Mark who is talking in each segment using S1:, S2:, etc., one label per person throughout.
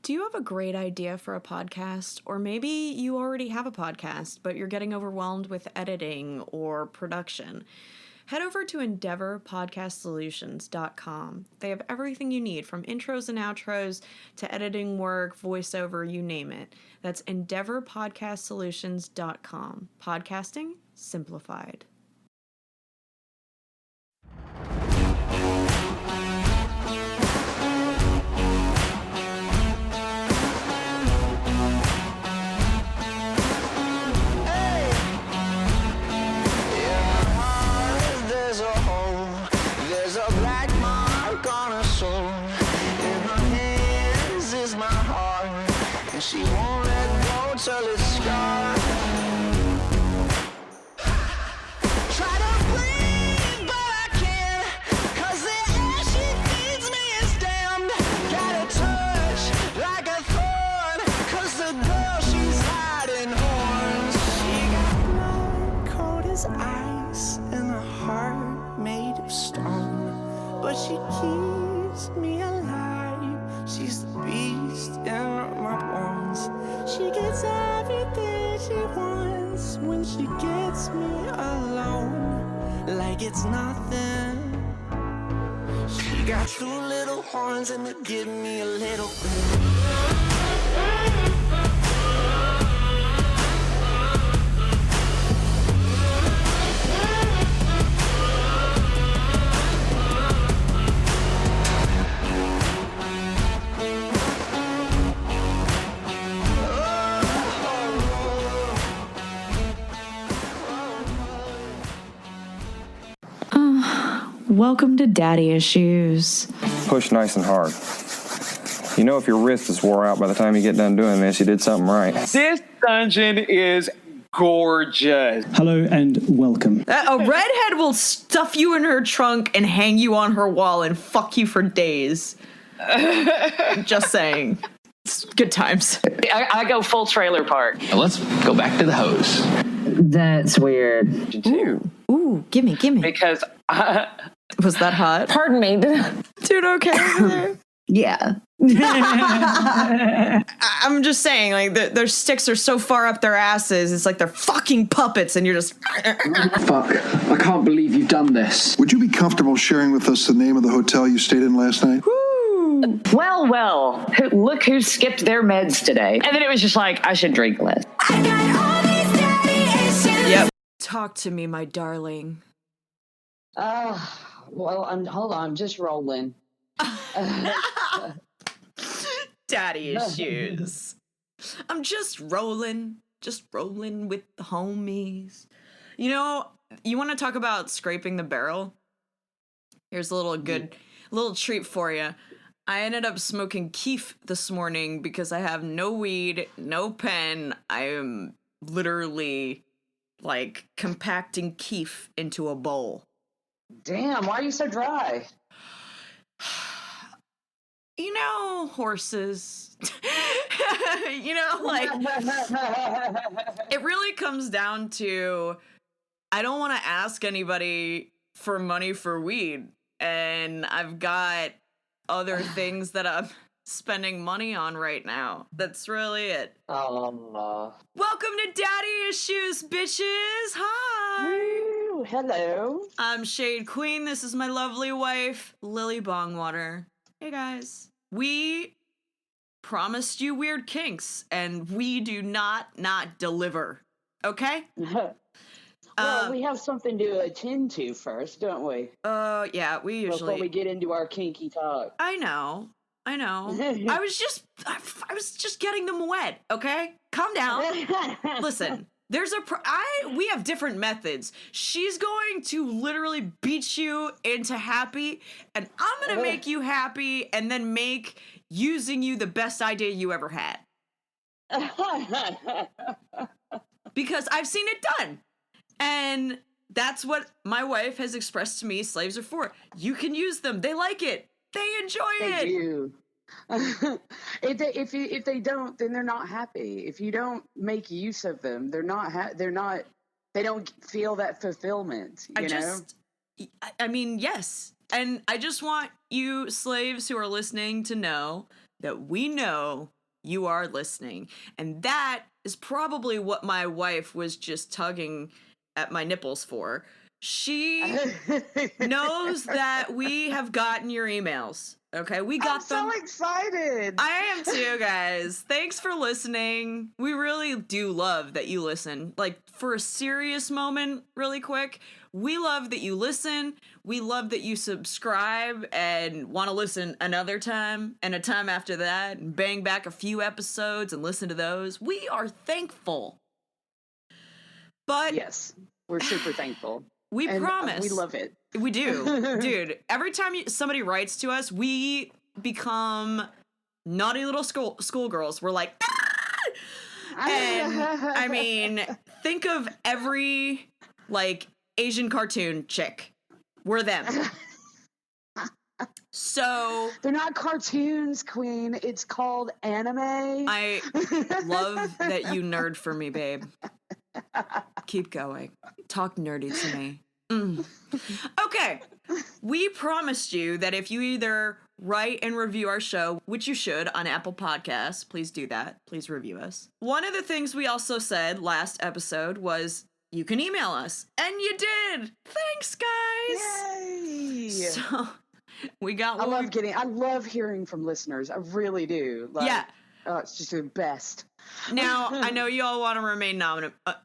S1: Do you have a great idea for a podcast? Or maybe you already have a podcast, but you're getting overwhelmed with editing or production? Head over to endeavorpodcastsolutions.com. They have everything you need, from intros and outros to editing work, voiceover, you name it. That's endeavorpodcastsolutions.com. Podcasting simplified.
S2: She won't let go till it's scarred. Try to breathe, but I can't, 'cause the air she feeds me is damned. Got a touch like a thorn, 'cause the girl she's hiding horns. She got blood cold as ice and a heart made of stone, but she keeps me alive. She's the beast in my bones. She gets everything she wants when she gets me alone, like it's nothing. She got two little horns and they give me a little bit.
S1: Welcome to Daddy Issues.
S3: Push nice and hard. You know, if your wrist is wore out by the time you get done doing this, you did something right.
S4: This dungeon is gorgeous.
S5: Hello and welcome.
S1: A redhead will stuff you in her trunk and hang you on her wall and fuck you for days. Just saying. It's good times.
S6: I go full trailer park.
S7: Now let's go back to the hose.
S6: That's weird.
S1: Ooh, gimme.
S6: Because
S1: Was that hot?
S6: pardon me.
S1: Dude, okay over there?
S6: Yeah.
S1: I'm just saying, like, their sticks are so far up their asses, it's like they're fucking puppets, and you're just...
S7: Fuck. I can't believe you've done this.
S8: Would you be comfortable sharing with us the name of the hotel you stayed in last night?
S6: Well. Look who skipped their meds today. And then it was just like, I should drink less.
S1: Yep. Talk to me, my darling.
S9: Well, hold on, I'm just rolling.
S1: Daddy issues. I'm just rolling with the homies. You know, you want to talk about scraping the barrel? Here's a little treat for you. I ended up smoking keef this morning because I have no weed, no pen. I am literally like compacting keef into a bowl.
S9: Damn, why are you so dry?
S1: You know, horses. You know, like, it really comes down to, I don't want to ask anybody for money for weed, and I've got other things that I'm spending money on right now. That's really it.
S9: Oh.
S1: Welcome to Daddy Issues, bitches. Hi.
S9: Woo, hello.
S1: I'm Shade Queen. This is my lovely wife, Lily Bongwater. Hey, guys. We promised you weird kinks, and we do not deliver. Okay?
S9: Well, we have something to attend to first, don't we?
S1: Yeah, we usually...
S9: Before we get into our kinky talk.
S1: I know. I was just getting them wet, okay? Calm down. Listen, we have different methods. She's going to literally beat you into happy, and I'm going to make you happy and then make using you the best idea you ever had. Because I've seen it done. And that's what my wife has expressed to me slaves are for. You can use them. They like it. They enjoy it.
S9: They do. If they don't, then they're not happy. If you don't make use of them, they don't feel that fulfillment. You know?
S1: I mean, yes. And I just want you slaves who are listening to know that we know You are listening. And that is probably what my wife was just tugging at my nipples for. She knows that we have gotten your emails. Okay, we got them.
S9: I'm so excited.
S1: I am too, guys. Thanks for listening. We really do love that you listen. Like, for a serious moment, really quick, we love that you listen. We love that you subscribe and want to listen another time and a time after that and bang back a few episodes and listen to those. We are thankful. But
S9: yes, we're super thankful.
S1: We promise.
S9: We love it.
S1: We do. Dude, every time somebody writes to us, we become naughty little schoolgirls. We're like, ah! And I mean, think of every, like, Asian cartoon chick. We're them. So
S9: they're not cartoons, Queen. It's called anime.
S1: I love that you nerd for me, babe. Keep going. Talk nerdy to me. Okay. We promised you that if you either write and review our show, which you should on Apple Podcasts, please do that. Please review us. One of the things we also said last episode was you can email us. And you did. Thanks, guys.
S9: Yay.
S1: So we got
S9: I love hearing from listeners. I really do. Like,
S1: yeah.
S9: It's just the best.
S1: Now, I know you all want to remain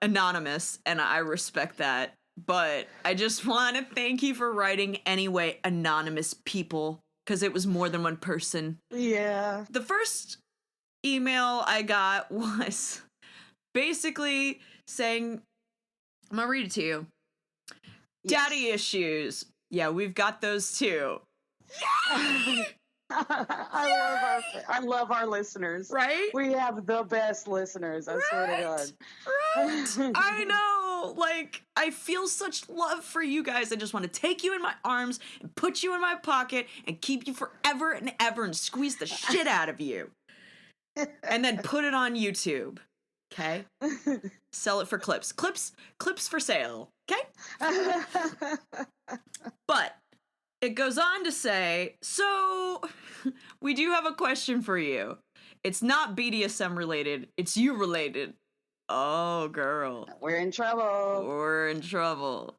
S1: anonymous, and I respect that, but I just want to thank you for writing anyway, anonymous people, because it was more than one person.
S9: Yeah.
S1: The first email I got was basically saying, I'm going to read it to you.
S9: Yes.
S1: Daddy issues. Yeah, we've got those too. Yay!
S9: I love our listeners.
S1: Right?
S9: We have the best listeners. I swear to God.
S1: Right. I know. Like, I feel such love for you guys. I just want to take you in my arms and put you in my pocket and keep you forever and ever and squeeze the shit out of you. And then put it on YouTube. Okay? Sell it for clips. Clips for sale. Okay? But it goes on to say, so we do have a question for you. It's not BDSM related. It's you related. Oh, girl.
S9: We're in trouble.
S1: We're in trouble.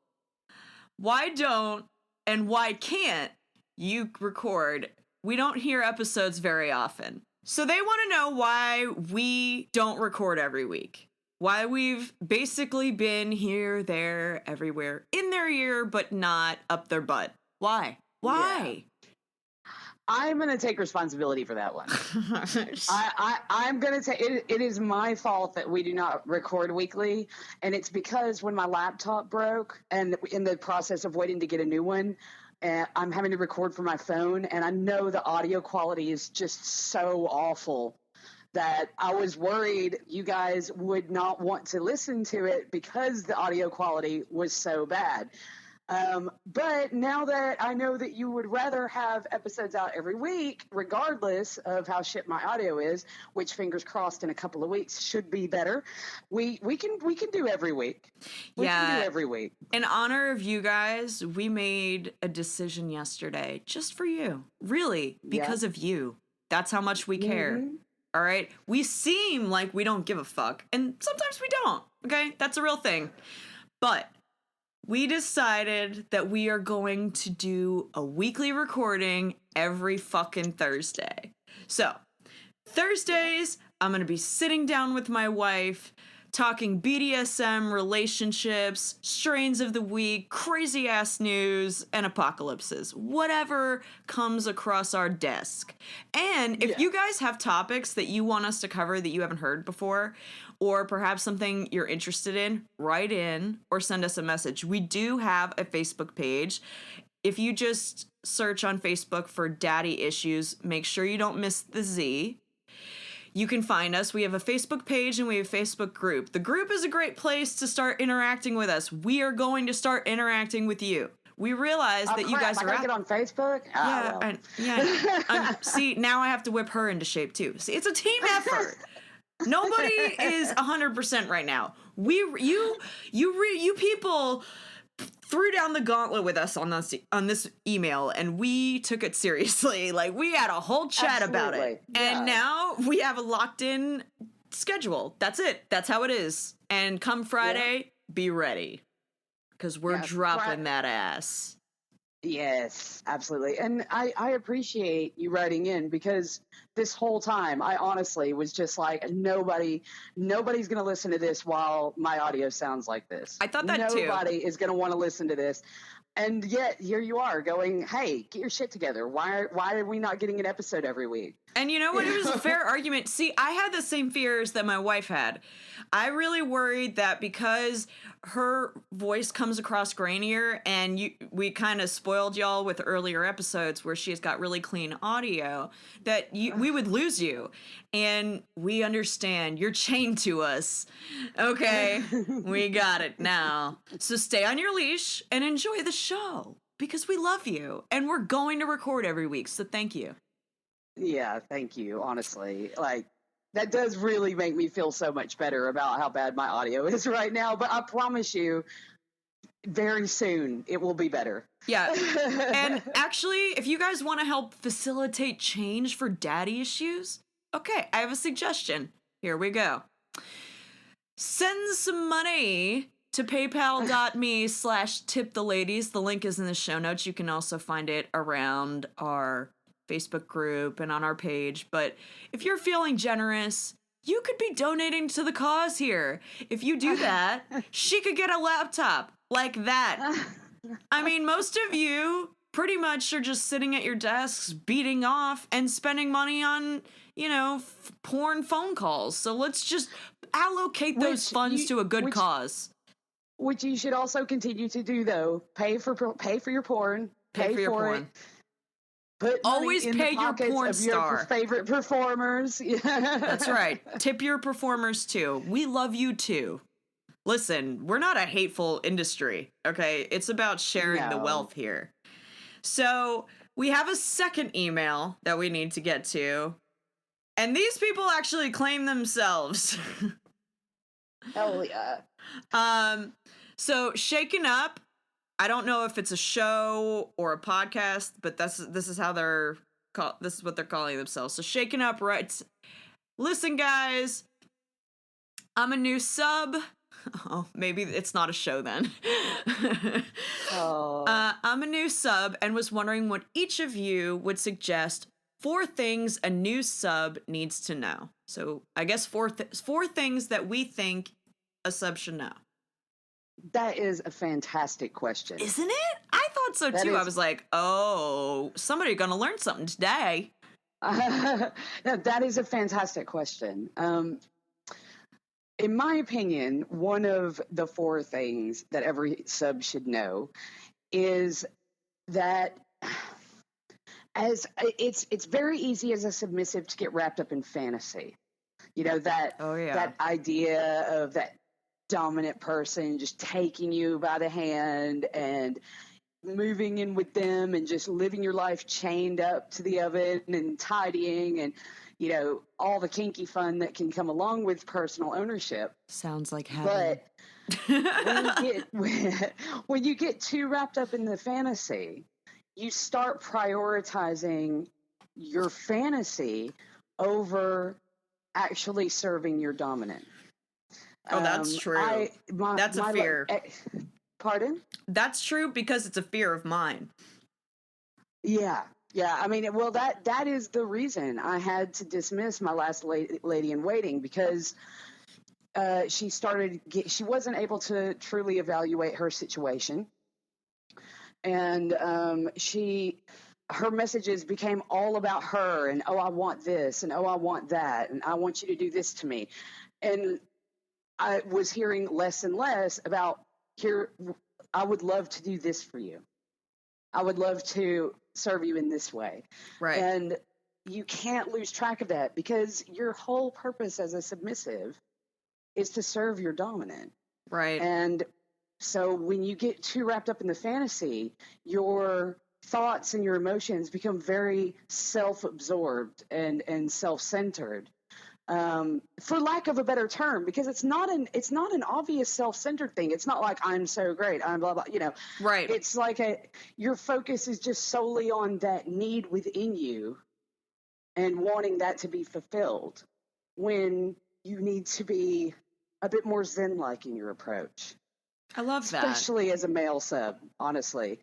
S1: Why don't and why can't you record? We don't hear episodes very often. So they want to know why we don't record every week. Why we've basically been here, there, everywhere, in their ear, but not up their butt. Why? Why?
S9: Yeah. I'm going to take responsibility for that one. I'm going to take it. It is my fault that we do not record weekly. And it's because when my laptop broke and in the process of waiting to get a new one, I'm having to record from my phone. And I know the audio quality is just so awful that I was worried you guys would not want to listen to it because the audio quality was so bad. But now that I know that you would rather have episodes out every week, regardless of how shit my audio is, which fingers crossed in a couple of weeks should be better, we can do every week. We can do every week.
S1: In honor of you guys, we made a decision yesterday just for you. Really, because of you. That's how much we care. Mm-hmm. All right? We seem like we don't give a fuck, and sometimes we don't. Okay? That's a real thing. But we decided that we are going to do a weekly recording every fucking Thursday. So, Thursdays, I'm going to be sitting down with my wife, talking BDSM, relationships, strains of the week, crazy ass news, and apocalypses. Whatever comes across our desk. And if you guys have topics that you want us to cover that you haven't heard before, or perhaps something you're interested in, write in or send us a message. We do have a Facebook page. If you just search on Facebook for Daddy Issues, make sure you don't miss the Z. You can find us. We have a Facebook page and we have a Facebook group. The group is a great place to start interacting with us. We are going to start interacting with you. We realize that you guys are
S9: I get on Facebook.
S1: See, now I have to whip her into shape too. See, it's a team effort. Nobody is 100% right now. You people threw down the gauntlet with us on this email, and we took it seriously. Like, we had a whole chat about it.
S9: Absolutely. Yeah.
S1: And now we have a locked in schedule. That's it. That's how it is. And come Friday, be ready. Because we're dropping that ass.
S9: Yes, absolutely. And I appreciate you writing in, because this whole time I honestly was just like, nobody's going to listen to this while my audio sounds like this.
S1: I thought that too.
S9: Nobody is going to want to listen to this. And yet here you are going, hey, get your shit together. Why are we not getting an episode every week?
S1: And you know what? It was a fair argument. See, I had the same fears that my wife had. I really worried that because her voice comes across grainier, and we kind of spoiled y'all with earlier episodes where she's got really clean audio, that we would lose you. And we understand. You're chained to us. Okay, we got it now. So stay on your leash and enjoy the show, because we love you. And we're going to record every week, so thank you.
S9: Yeah, thank you, honestly. Like, that does really make me feel so much better about how bad my audio is right now, but I promise you, very soon, it will be better.
S1: Yeah, and actually, if you guys want to help facilitate change for daddy issues, okay, I have a suggestion. Here we go. Send some money to paypal.me/tiptheladies. The link is in the show notes. You can also find it around our Facebook group and on our page. But if you're feeling generous, you could be donating to the cause here. If you do that, she could get a laptop like that. I mean, most of you pretty much are just sitting at your desks beating off and spending money on, porn phone calls. So let's just allocate those funds to a good cause.
S9: Which you should also continue to do, though. Pay for your porn.
S1: Pay for your porn.
S9: It. Put
S1: Always
S9: in
S1: pay
S9: the
S1: your
S9: pockets
S1: porn
S9: of your
S1: star.
S9: favorite performers.
S1: That's right. Tip your performers too. We love you too. Listen, we're not a hateful industry, okay? It's about sharing the wealth here. So we have a second email that we need to get to. And these people actually claim themselves.
S9: Hell yeah.
S1: So Shaken Up, I don't know if it's a show or a podcast, but this is how this is what they're calling themselves. So Shaken Up writes, "Listen, guys, I'm a new sub." Oh, maybe it's not a show then. I'm a new sub and was wondering what each of you would suggest 4 things a new sub needs to know. So I guess 4 things that we think a sub should know.
S9: That is a fantastic question.
S1: Isn't it? I thought so too. I was like, oh, somebody's gonna learn something today.
S9: No, that is a fantastic question. In my opinion, one of the 4 things that every sub should know is that it's very easy as a submissive to get wrapped up in fantasy. That idea of that dominant person just taking you by the hand and moving in with them and just living your life chained up to the oven and tidying and all the kinky fun that can come along with personal ownership.
S1: Sounds like heaven.
S9: But when you get too wrapped up in the fantasy, you start prioritizing your fantasy over actually serving your dominant.
S1: Oh, that's true. That's a fear.
S9: Pardon?
S1: That's true because it's a fear of mine.
S9: Yeah. I mean, well, that is the reason I had to dismiss my last lady in waiting, because she wasn't able to truly evaluate her situation, and her messages became all about her and, oh, I want this and, oh, I want that and I want you to do this to me, and I was hearing less and less about I would love to do this for you. I would love to serve you in this way.
S1: Right.
S9: And you can't lose track of that, because your whole purpose as a submissive is to serve your dominant.
S1: Right.
S9: And so when you get too wrapped up in the fantasy, your thoughts and your emotions become very self-absorbed and self-centered. for lack of a better term, because it's not an obvious self-centered thing. It's not like I'm so great, I'm blah blah,
S1: Right.
S9: It's like your focus is just solely on that need within you and wanting that to be fulfilled, when you need to be a bit more zen-like in your approach.
S1: I love that.
S9: Especially as a male sub, honestly.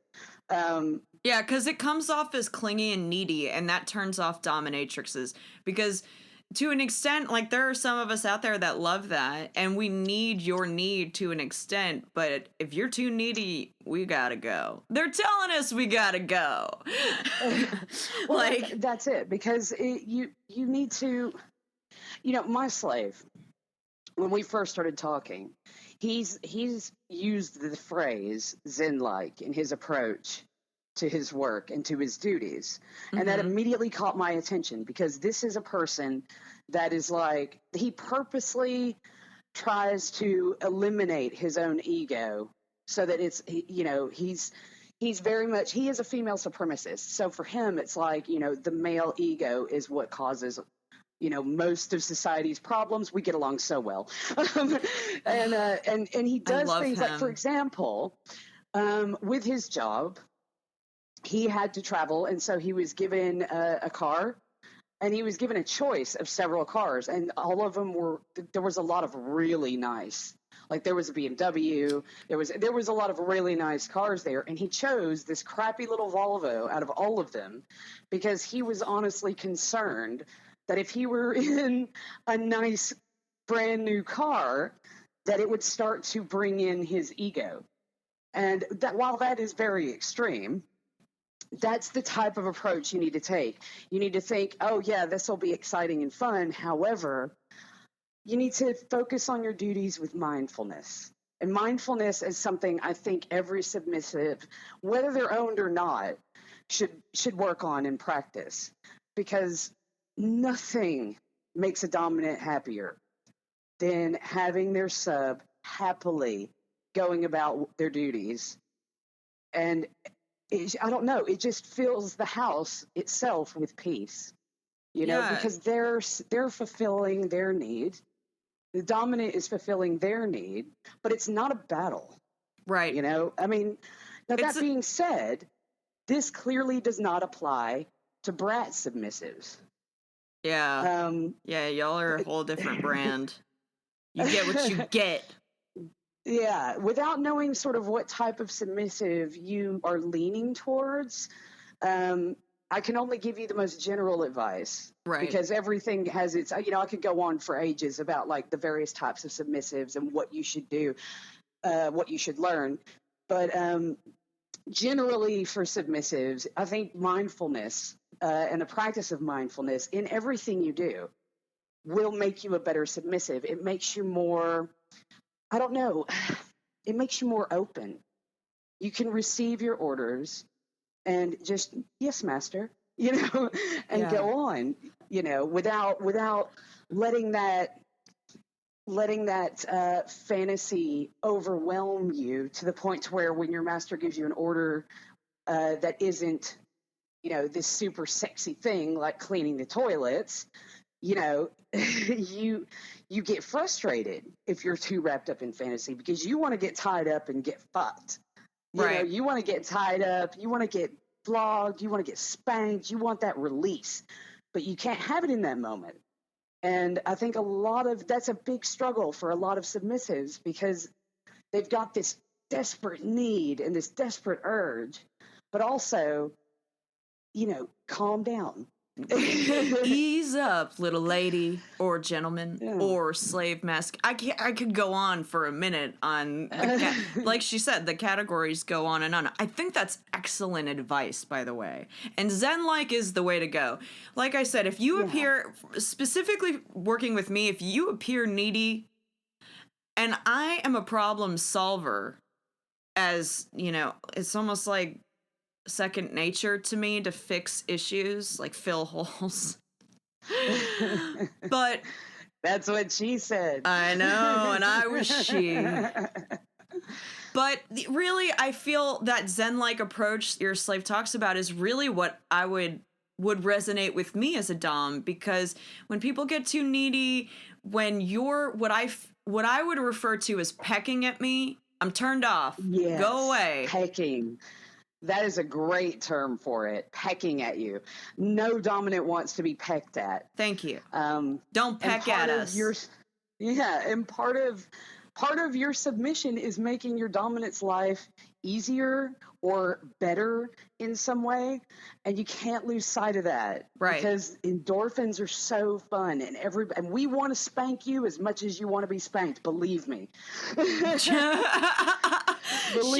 S1: Yeah, because it comes off as clingy and needy, and that turns off dominatrixes. Because to an extent, like, there are some of us out there that love that, and we need your need to an extent, but if you're too needy, we gotta go. They're telling us we gotta go.
S9: Well,
S1: like,
S9: that's it, because you need to, my slave, when we first started talking, he's used the phrase Zenlike in his approach to his work and to his duties. And that immediately caught my attention, because this is a person that is like, he purposely tries to eliminate his own ego so that it's, he's very much, he is a female supremacist. So for him, it's like, the male ego is what causes most of society's problems. We get along so well. And he does things like, for example, with his job, he had to travel, and so he was given a car, and he was given a choice of several cars, and all of them there was a lot of really nice, like there was a BMW, there was a lot of really nice cars there, and he chose this crappy little Volvo out of all of them, because he was honestly concerned that if he were in a nice brand new car, that it would start to bring in his ego. And that, while that is very extreme, that's the type of approach you need to take. You need to think, oh yeah, this will be exciting and fun. However, you need to focus on your duties with mindfulness. And mindfulness is something I think every submissive, whether they're owned or not, should work on and practice. Because nothing makes a dominant happier than having their sub happily going about their duties. And I don't know, it just fills the house itself with peace, because they're fulfilling their need. The dominant is fulfilling their need, but it's not a battle.
S1: right.
S9: I mean, now that being said, this clearly does not apply to brat submissives.
S1: Yeah. Yeah, y'all are a whole different brand. You get what you get.
S9: Yeah, without knowing sort of what type of submissive you are leaning towards, I can only give you the most general advice.
S1: Right.
S9: Because everything has its, I could go on for ages about like the various types of submissives and what you should do, what you should learn. But generally for submissives, I think mindfulness and the practice of mindfulness in everything you do will make you a better submissive. It makes you more, I don't know, it makes you more open. You can receive your orders and just, yes, master, and go on, without letting that fantasy overwhelm you to the point to where when your master gives you an order that isn't, this super sexy thing like cleaning the toilets, you get frustrated if you're too wrapped up in fantasy, because you want to get tied up and get fucked.
S1: Right.
S9: You want to get tied up, you want to get flogged, you want to get spanked, you want that release, but you can't have it in that moment. And I think that's a big struggle for a lot of submissives, because they've got this desperate need and this desperate urge, but also, calm down.
S1: Ease up, little lady or gentleman or slave mask. I could go on for a minute on like she said, the categories go on and on. I think that's excellent advice, by the way. And Zenlike is the way to go. Like I said, if you appear, specifically working with me, if you appear needy, and I am a problem solver, as it's almost like second nature to me to fix issues, like fill holes. But
S9: that's what she said.
S1: I know, and I was she. But really, I feel that Zen-like approach your slave talks about is really what I would would resonate with me as a dom, because when people get too needy, when you're what I would refer to as pecking at me, I'm turned off.
S9: Yes,
S1: Go away.
S9: pecking. That is a great term for it. Pecking at you. No dominant wants to be pecked at.
S1: Thank you.
S9: Don't
S1: peck at us.
S9: And part of your submission is making your dominant's life easier or better in some way, and you can't lose sight of that.
S1: Right.
S9: Because endorphins are so fun, and we want to spank you as much as you want to be spanked. Believe me.
S1: She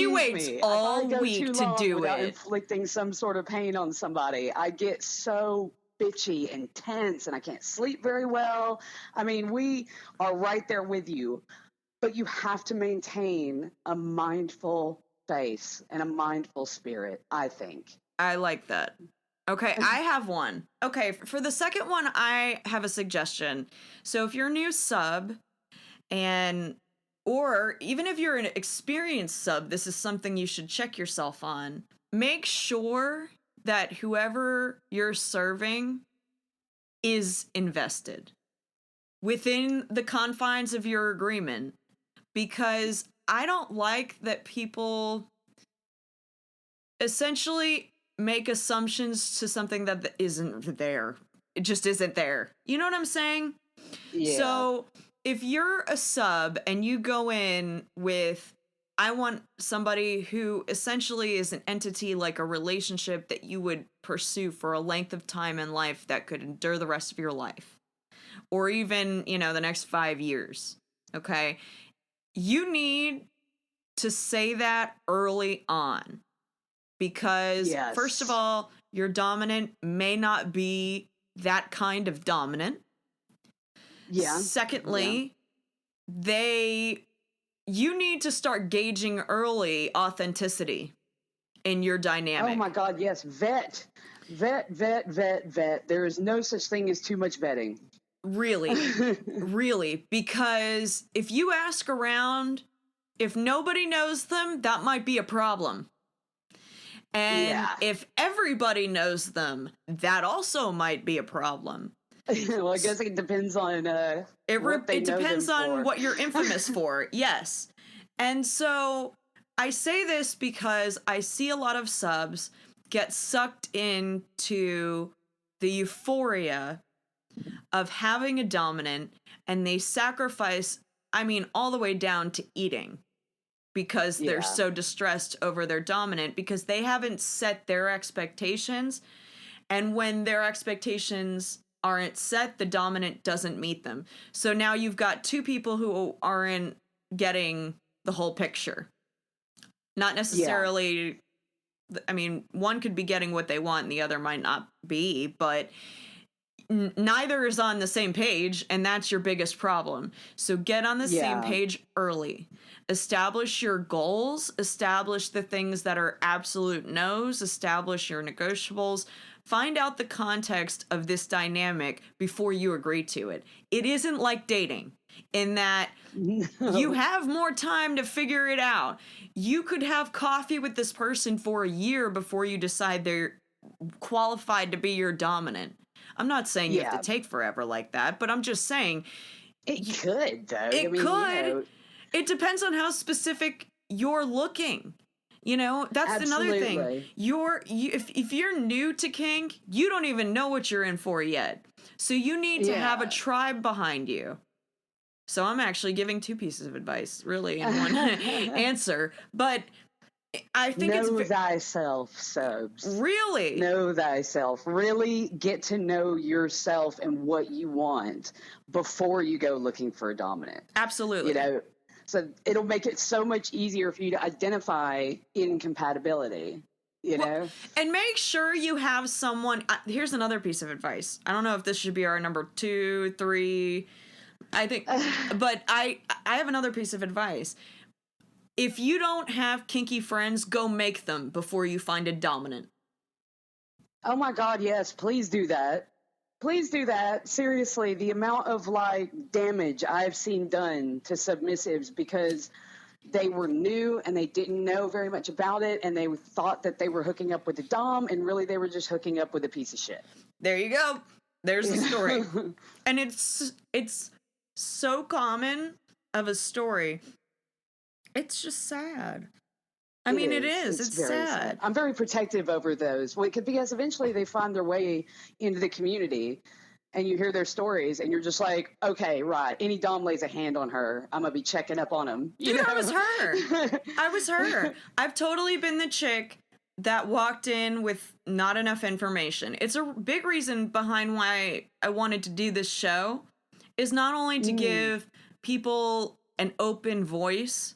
S1: waits all week to do
S9: without
S1: it.
S9: inflicting some sort of pain on somebody. I get so bitchy and tense, and I can't sleep very well. I mean, we are right there with you, but you have to maintain a mindful face and a mindful spirit, I think.
S1: I like that. Okay, I have one. Okay, for the second one, I have a suggestion. So if you're a new sub, or even if you're an experienced sub, this is something you should check yourself on. Make sure that whoever you're serving is invested within the confines of your agreement, because I don't like that people essentially make assumptions to something that isn't there. It just isn't there. You know what I'm saying?
S9: Yeah.
S1: So if you're a sub and you go in with, I want somebody who essentially is an entity, like a relationship that you would pursue for a length of time in life that could endure the rest of your life, or even, the next 5 years. Okay. You need to say that early on, because
S9: Yes.
S1: first of all, your dominant may not be that kind of dominant.
S9: Yeah.
S1: Secondly, you need to start gauging early authenticity in your dynamic.
S9: Oh my God, yes. Vet. There is no such thing as too much vetting.
S1: Really, really, because if you ask around, if nobody knows them, that might be a problem. And if everybody knows them, that also might be a problem.
S9: Well, I guess it depends on what they
S1: it
S9: know
S1: depends
S9: them
S1: on
S9: for.
S1: what you're infamous for. Yes. And so I say this because I see a lot of subs get sucked into the euphoria of having a dominant, and they sacrifice, all the way down to eating, because they're so distressed over their dominant, because they haven't set their expectations. And when their expectations aren't set, the dominant doesn't meet them. So now you've got two people who aren't getting the whole picture. Not necessarily, one could be getting what they want and the other might not be, but neither is on the same page, and that's your biggest problem. So get on the same page early. Establish your goals, establish the things that are absolute no's, establish your negotiables. Find out the context of this dynamic before you agree to it. It isn't like dating in that you have more time to figure it out. You could have coffee with this person for a year before you decide they're qualified to be your dominant. I'm not saying you have to take forever like that, but I'm just saying
S9: it could, though.
S1: It could. It depends on how specific you're looking. That's another thing. If you're new to kink, you don't even know what you're in for yet. So you need to have a tribe behind you. So I'm actually giving two pieces of advice, really, in one answer. But I think
S9: know thyself, subs.
S1: Really?
S9: Know thyself. Really get to know yourself and what you want before you go looking for a dominant.
S1: Absolutely.
S9: So it'll make it so much easier for you to identify incompatibility, And
S1: make sure you have someone. Here's another piece of advice. I don't know if this should be our number 2, 3, I think, but I have another piece of advice. If you don't have kinky friends, go make them before you find a dominant.
S9: Oh my God, yes. Please do that. Please do that. Seriously, the amount of damage I've seen done to submissives because they were new and they didn't know very much about it, and they thought that they were hooking up with a dom, and really they were just hooking up with a piece of shit.
S1: There you go. There's the story. And it's so common of a story. It's just sad. I mean, it is. It's
S9: very
S1: sad.
S9: I'm very protective over those. Well, because eventually they find their way into the community, and you hear their stories, and you're just like, okay, right. Any dom lays a hand on her, I'm gonna be checking up on them.
S1: Dude, I was her. I was her. I've totally been the chick that walked in with not enough information. It's a big reason behind why I wanted to do this show, is not only to give people an open voice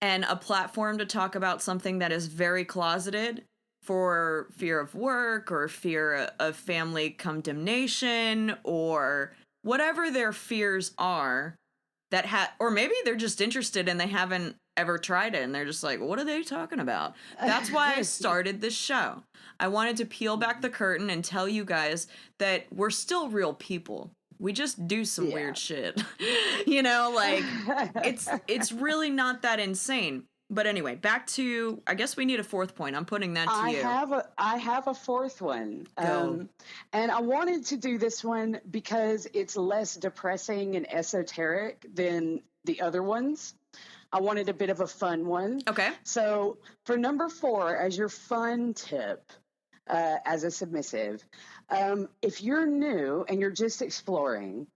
S1: and a platform to talk about something that is very closeted for fear of work or fear of family condemnation or whatever their fears are, or maybe they're just interested and they haven't ever tried it and they're just like, what are they talking about? That's why I started this show. I wanted to peel back the curtain and tell you guys that we're still real people. We just do some weird shit. Like it's really not that insane. But anyway, back to, I guess we need a fourth point. I'm putting that to you.
S9: I have a fourth one. And I wanted to do this one because it's less depressing and esoteric than the other ones. I wanted a bit of a fun one.
S1: Okay.
S9: So for number 4, as your fun tip, as a submissive, if you're new and you're just exploring,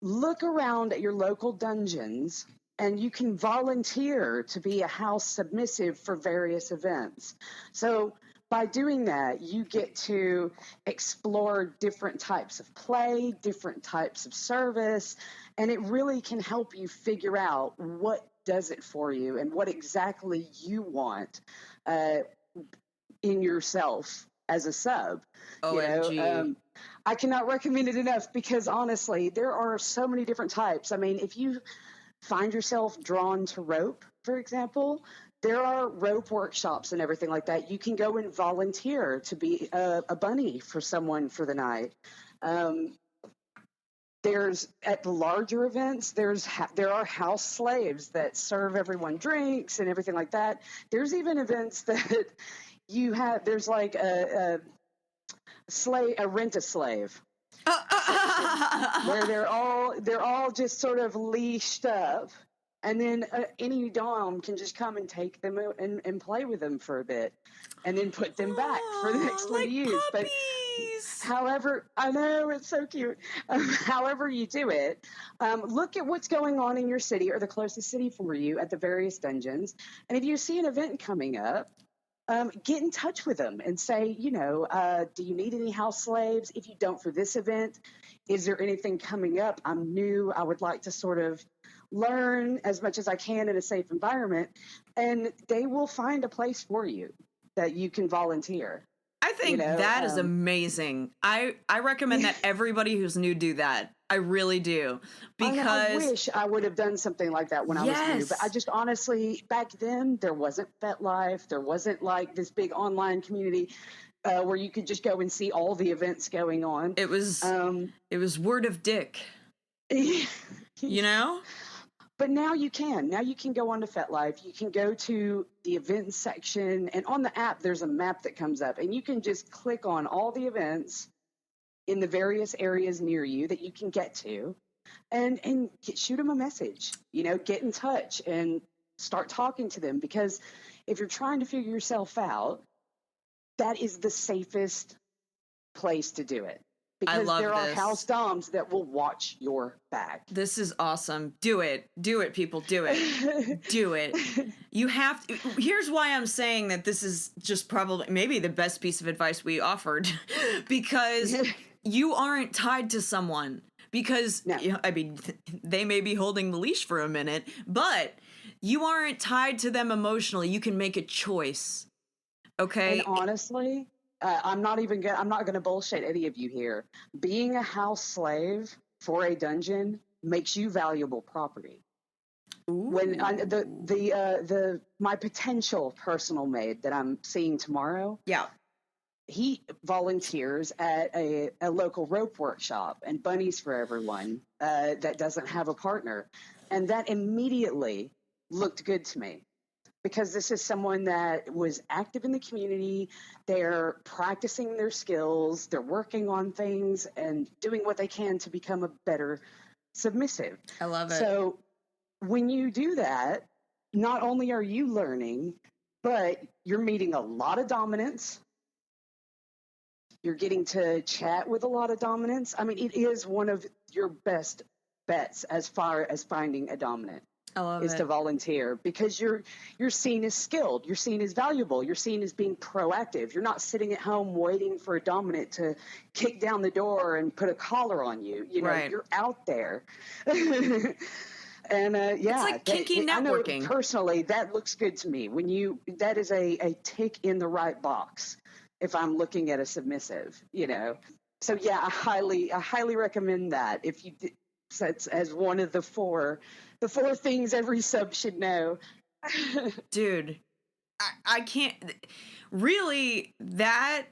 S9: look around at your local dungeons and you can volunteer to be a house submissive for various events. So by doing that, you get to explore different types of play, different types of service, and it really can help you figure out what does it for you and what exactly you want in yourself as a sub.
S1: OMG.
S9: I cannot recommend it enough because honestly, there are so many different types. I mean, if you find yourself drawn to rope, for example, there are rope workshops and everything like that. You can go and volunteer to be a bunny for someone for the night. There's at the larger events, there are house slaves that serve everyone drinks and everything like that. There's even events that there's like a rent-a-slave. Where they're all just sort of leashed up, and then any dom can just come and take them and play with them for a bit, and then put them back for the next one to use.
S1: Puppies.
S9: But however, I know it's so cute. However you do it, look at what's going on in your city or the closest city for you at the various dungeons, and if you see an event coming up, get in touch with them and say, do you need any house slaves? If you don't for this event, is there anything coming up? I'm new. I would like to sort of learn as much as I can in a safe environment. And they will find a place for you that you can volunteer.
S1: I think that is amazing. I recommend that everybody who's new do that. I really do. Because
S9: I wish I would have done something like that when I was new. But I just honestly, back then, there wasn't FetLife. There wasn't like this big online community where you could just go and see all the events going on.
S1: It was word of dick.
S9: But now you can. Now you can go onto FetLife. You can go to the events section, and on the app, there's a map that comes up, and you can just click on all the events in the various areas near you that you can get to, and shoot them a message. Get in touch and start talking to them, because if you're trying to figure yourself out, that is the safest place to do it. Because there are house doms that will watch your back.
S1: This is awesome. Do it. Do it, people. Do it. Do it. You have to. Here's why I'm saying that this is just probably maybe the best piece of advice we offered. Because you aren't tied to someone. Because, they may be holding the leash for a minute, but you aren't tied to them emotionally. You can make a choice. Okay?
S9: And honestly, I'm not going to bullshit any of you here. Being a house slave for a dungeon makes you valuable property. Ooh. When my potential personal maid that I'm seeing tomorrow, he volunteers at a local rope workshop and bunnies for everyone that doesn't have a partner. And that immediately looked good to me because this is someone that was active in the community. They're practicing their skills, they're working on things and doing what they can to become a better submissive.
S1: I love it.
S9: So when you do that, not only are you learning, but you're meeting a lot of dominance. You're getting to chat with a lot of dominance. I mean, it is one of your best bets as far as finding a dominant.
S1: I love
S9: is
S1: it.
S9: to volunteer because you're seen as skilled, you're seen as valuable, you're seen as being proactive. You're not sitting at home waiting for a dominant to kick down the door and put a collar on you. You know,
S1: Right.
S9: you're out there. And yeah,
S1: It's like kinky
S9: I know
S1: networking.
S9: personally that looks good to me. That is a tick in the right box if I'm looking at a submissive, you know. So yeah, I highly recommend that if you that's as one of the four things every sub should know.
S1: Dude, I can't really that.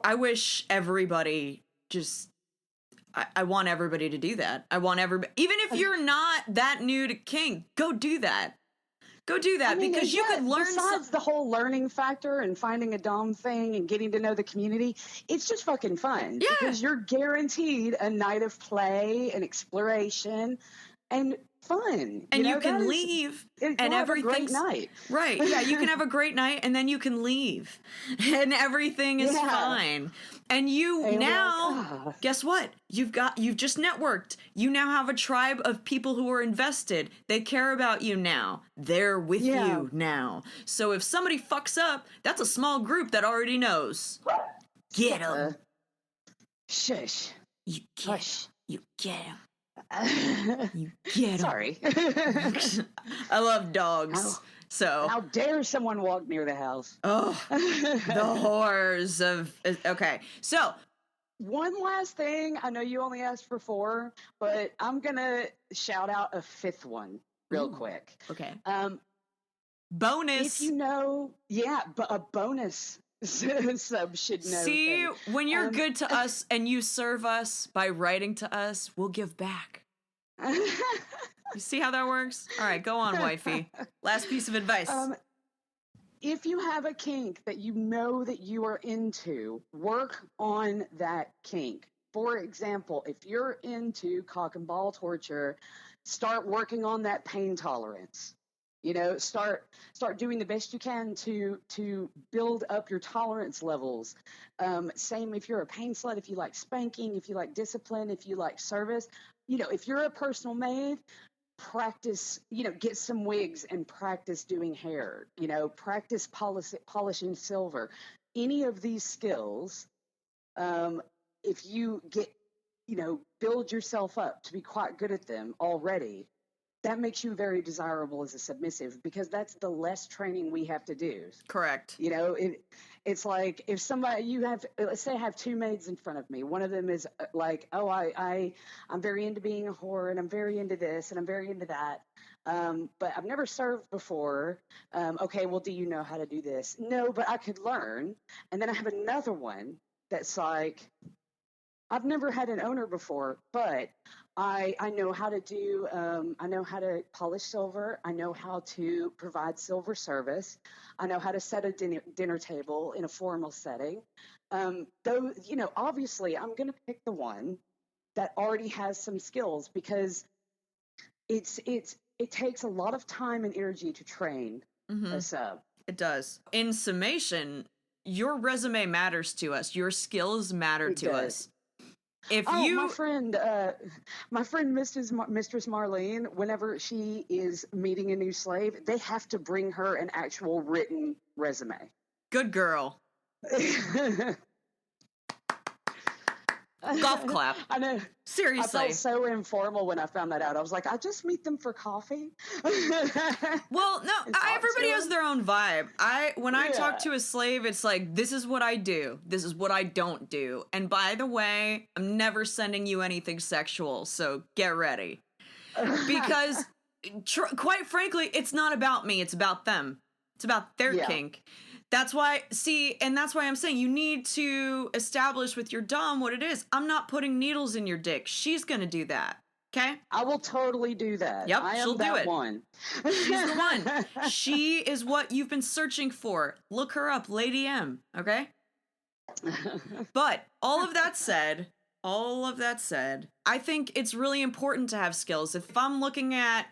S1: I wish everybody just. I want everybody to do that. I want everybody, even if you're not that new to kink, go do that. Go do that because you could learn.
S9: Besides the whole learning factor and finding a dom thing and getting to know the community, it's just fucking fun.
S1: Yeah.
S9: Because you're guaranteed a night of play and exploration and fun.
S1: And you
S9: know,
S1: can
S9: that is-
S1: leave
S9: you'll
S1: and
S9: have a great
S1: everything's
S9: night.
S1: right. Yeah, you can have a great night and then you can leave and everything is
S9: Yeah.
S1: fine. And you
S9: And
S1: now,
S9: like, ah.
S1: guess what? You've just networked. You now have a tribe of people who are invested. They care about you now. They're with
S9: Yeah.
S1: you now. So if somebody fucks up, that's a small group that already knows. Get them.
S9: Shush.
S1: You get
S9: Hush.
S1: 'em. You get them. You get 'em.
S9: Sorry.
S1: I love dogs.
S9: How-
S1: So
S9: How dare someone walk near the house?
S1: oh, the horrors of okay. So
S9: One last thing. I know you only asked for 4, but I'm going to shout out a 5th one real quick.
S1: okay.
S9: If
S1: Bonus.
S9: you know, but a bonus sub should know.
S1: See,
S9: thing.
S1: when you're good to us and you serve us by writing to us, we'll give back. You see how that works? All right, go on, wifey. Last piece of advice.
S9: If you have a kink that you know that you are into, work on that kink. For example, if you're into cock and ball torture, start working on that pain tolerance. You know, start doing the best you can to build up your tolerance levels. Same if you're a pain slut, if you like spanking, if you like discipline, if you like service. You know, if you're a personal maid, practice, you know, get some wigs and practice doing hair, you know, practice polishing silver. Any of these skills, if you get, you know, build yourself up to be quite good at them already, that makes you very desirable as a submissive because that's the less training we have to do.
S1: Correct.
S9: You know, it's like if somebody let's say I have 2 maids in front of me. One of them is like, oh, I'm very into being a whore and I'm very into this and I'm very into that. But I've never served before. Okay, well, do you know how to do this? No, but I could learn. And then I have another one that's like, I've never had an owner before, but I know how to do, I know how to polish silver. I know how to provide silver service. I know how to set a dinner table in a formal setting. Though, you know, obviously I'm going to pick the one that already has some skills because it takes a lot of time and energy to train a sub.
S1: It does. In summation, your resume matters to us. Your skills matter to us. If
S9: my friend, Mistress Marlene, whenever she is meeting a new slave, they have to bring her an actual written resume.
S1: Good girl. Golf clap.
S9: I know.
S1: Seriously.
S9: I felt so informal when I found that out. I was like, I just meet them for coffee.
S1: Well, no, everybody has their own vibe. When I talk to a slave, it's like, this is what I do. This is what I don't do. And by the way, I'm never sending you anything sexual, so get ready. Because, quite frankly, it's not about me. It's about them. It's about their kink. That's why, that's why I'm saying you need to establish with your dom what it is. I'm not putting needles in your dick. She's going to do that. Okay?
S9: I will totally do that.
S1: Yep,
S9: I am
S1: she'll do
S9: that
S1: it.
S9: one.
S1: She's the one. She is what you've been searching for. Look her up, Lady M, okay? But all of that said, I think it's really important to have skills. If I'm looking at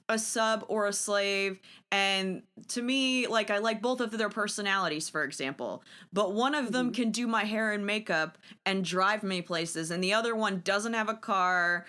S1: a sub or a slave, and to me, like, I like both of their personalities, for example, but one of them can do my hair and makeup and drive me places, and the other one doesn't have a car,